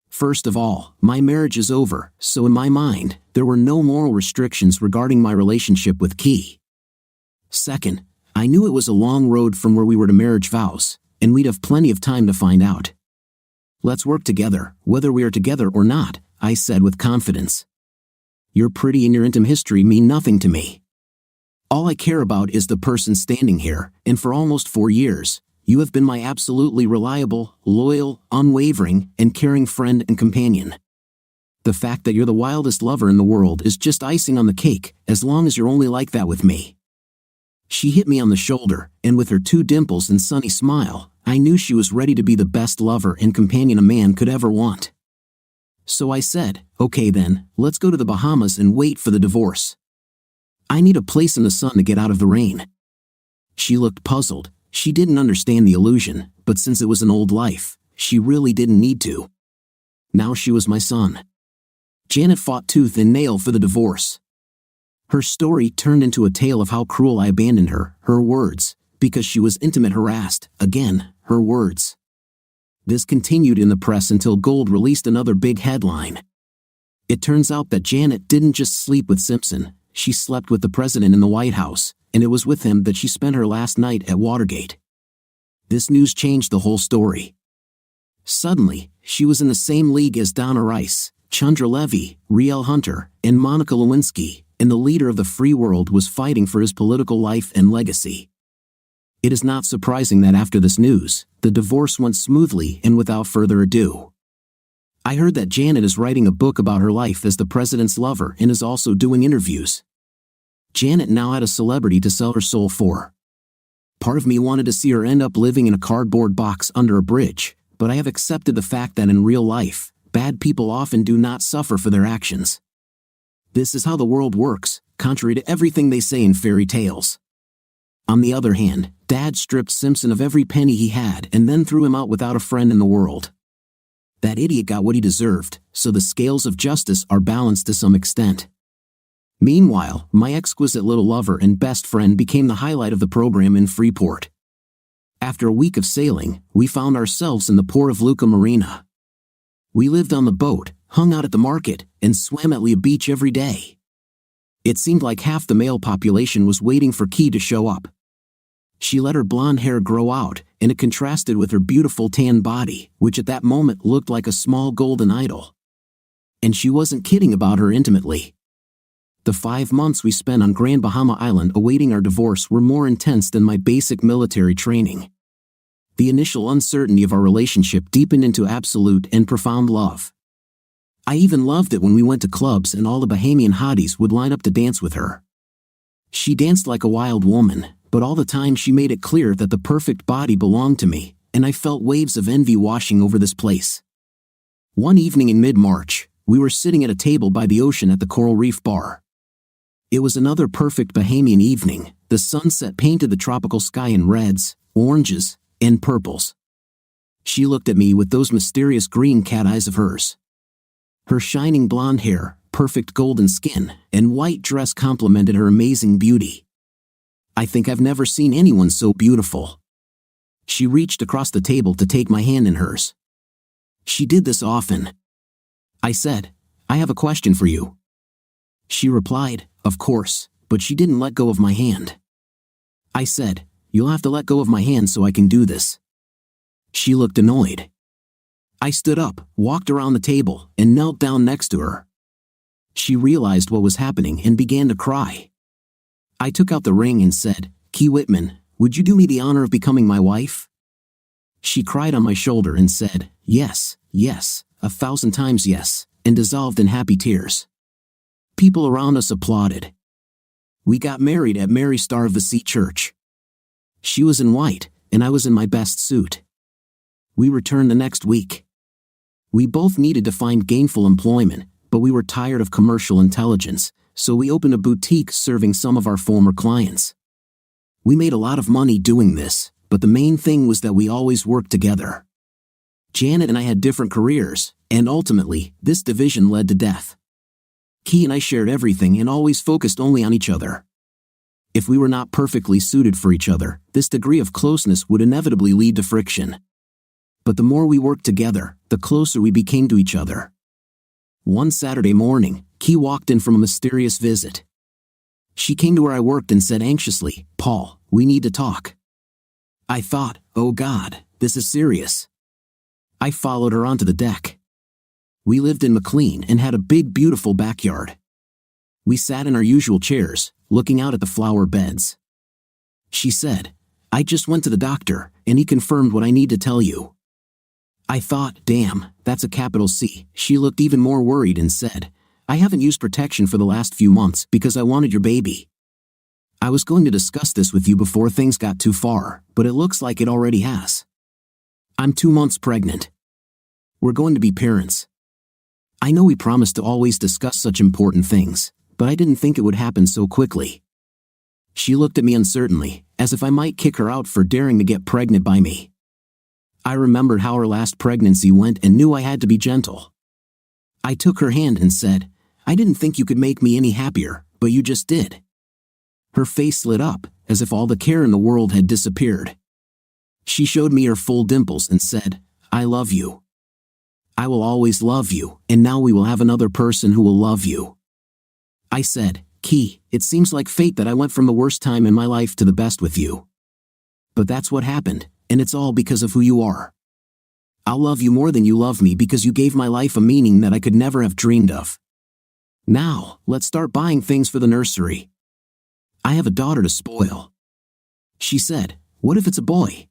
First of all, my marriage is over, so in my mind, there were no moral restrictions regarding my relationship with Key. Second, I knew it was a long road from where we were to marriage vows, and we'd have plenty of time to find out. Let's work together, whether we are together or not, I said with confidence. Your pretty and your intimate history mean nothing to me. All I care about is the person standing here, and for almost 4 years, you have been my absolutely reliable, loyal, unwavering, and caring friend and companion. The fact that you're the wildest lover in the world is just icing on the cake, as long as you're only like that with me. She hit me on the shoulder, and with her 2 dimples and sunny smile, I knew she was ready to be the best lover and companion a man could ever want. So I said, okay then, let's go to the Bahamas and wait for the divorce. I need a place in the sun to get out of the rain. She looked puzzled. She didn't understand the illusion, but since it was an old life, she really didn't need to. Now she was my son. Janet fought tooth and nail for the divorce. Her story turned into a tale of how cruel I abandoned her, her words, because she was intimate harassed, again, her words. This continued in the press until Gold released another big headline. It turns out that Janet didn't just sleep with Simpson, she slept with the president in the White House, and it was with him that she spent her last night at Watergate. This news changed the whole story. Suddenly, she was in the same league as Donna Rice, Chandra Levy, Riel Hunter, and Monica Lewinsky, and the leader of the free world was fighting for his political life and legacy. It is not surprising that after this news, the divorce went smoothly and without further ado. I heard that Janet is writing a book about her life as the president's lover and is also doing interviews. Janet now had a celebrity to sell her soul for. Part of me wanted to see her end up living in a cardboard box under a bridge, but I have accepted the fact that in real life, bad people often do not suffer for their actions. This is how the world works, contrary to everything they say in fairy tales. On the other hand, Dad stripped Simpson of every penny he had and then threw him out without a friend in the world. That idiot got what he deserved, so the scales of justice are balanced to some extent. Meanwhile, my exquisite little lover and best friend became the highlight of the program in Freeport. After a week of sailing, we found ourselves in the port of Luca Marina. We lived on the boat, hung out at the market, and swam at Lea Beach every day. It seemed like half the male population was waiting for Key to show up. She let her blonde hair grow out, and it contrasted with her beautiful tan body, which at that moment looked like a small golden idol. And she wasn't kidding about her intimately. The 5 months we spent on Grand Bahama Island awaiting our divorce were more intense than my basic military training. The initial uncertainty of our relationship deepened into absolute and profound love. I even loved it when we went to clubs and all the Bahamian hotties would line up to dance with her. She danced like a wild woman, but all the time she made it clear that the perfect body belonged to me, and I felt waves of envy washing over this place. One evening in mid-March, we were sitting at a table by the ocean at the Coral Reef Bar. It was another perfect Bahamian evening. The sunset painted the tropical sky in reds, oranges, and purples. She looked at me with those mysterious green cat eyes of hers. Her shining blonde hair, perfect golden skin, and white dress complemented her amazing beauty. I think I've never seen anyone so beautiful. She reached across the table to take my hand in hers. She did this often. I said, I have a question for you. She replied, of course, but she didn't let go of my hand. I said, you'll have to let go of my hand so I can do this. She looked annoyed. I stood up, walked around the table, and knelt down next to her. She realized what was happening and began to cry. I took out the ring and said, Key Whitman, would you do me the honor of becoming my wife? She cried on my shoulder and said, yes, yes, 1,000 times yes, and dissolved in happy tears. People around us applauded. We got married at Mary Star of the Sea Church. She was in white, and I was in my best suit. We returned the next week. We both needed to find gainful employment, but we were tired of commercial intelligence, so we opened a boutique serving some of our former clients. We made a lot of money doing this, but the main thing was that we always worked together. Janet and I had different careers, and ultimately, this division led to death. Key and I shared everything and always focused only on each other. If we were not perfectly suited for each other, this degree of closeness would inevitably lead to friction. But the more we worked together, the closer we became to each other. One Saturday morning, Key walked in from a mysterious visit. She came to where I worked and said anxiously, Paul, we need to talk. I thought, oh God, this is serious. I followed her onto the deck. We lived in McLean and had a big, beautiful backyard. We sat in our usual chairs, looking out at the flower beds. She said, I just went to the doctor, and he confirmed what I need to tell you. I thought, damn, that's a capital C. She looked even more worried and said, I haven't used protection for the last few months because I wanted your baby. I was going to discuss this with you before things got too far, but it looks like it already has. I'm 2 months pregnant. We're going to be parents. I know we promised to always discuss such important things, but I didn't think it would happen so quickly. She looked at me uncertainly, as if I might kick her out for daring to get pregnant by me. I remembered how her last pregnancy went and knew I had to be gentle. I took her hand and said, I didn't think you could make me any happier, but you just did. Her face lit up, as if all the care in the world had disappeared. She showed me her full dimples and said, I love you. I will always love you, and now we will have another person who will love you. I said, Key, it seems like fate that I went from the worst time in my life to the best with you. But that's what happened, and it's all because of who you are. I'll love you more than you love me because you gave my life a meaning that I could never have dreamed of. Now, let's start buying things for the nursery. I have a daughter to spoil. She said, what if it's a boy?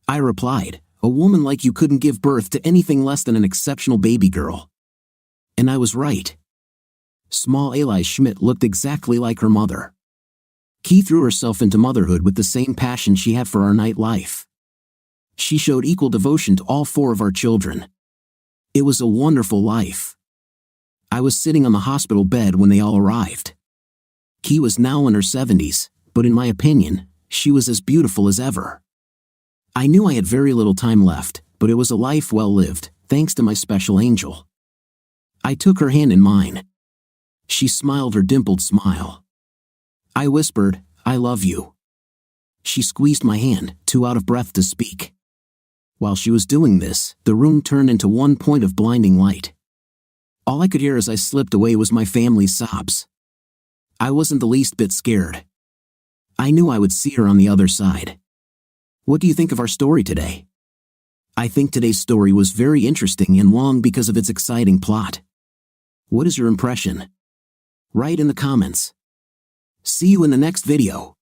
I replied, a woman like you couldn't give birth to anything less than an exceptional baby girl. And I was right. Small Eli Schmidt looked exactly like her mother. Key threw herself into motherhood with the same passion she had for our nightlife. She showed equal devotion to all 4 of our children. It was a wonderful life. I was sitting on the hospital bed when they all arrived. Key was now in her 70s, but in my opinion, she was as beautiful as ever. I knew I had very little time left, but it was a life well lived, thanks to my special angel. I took her hand in mine. She smiled her dimpled smile. I whispered, I love you. She squeezed my hand, too out of breath to speak. While she was doing this, the room turned into one point of blinding light. All I could hear as I slipped away was my family's sobs. I wasn't the least bit scared. I knew I would see her on the other side. What do you think of our story today? I think today's story was very interesting and long because of its exciting plot. What is your impression? Write in the comments. See you in the next video.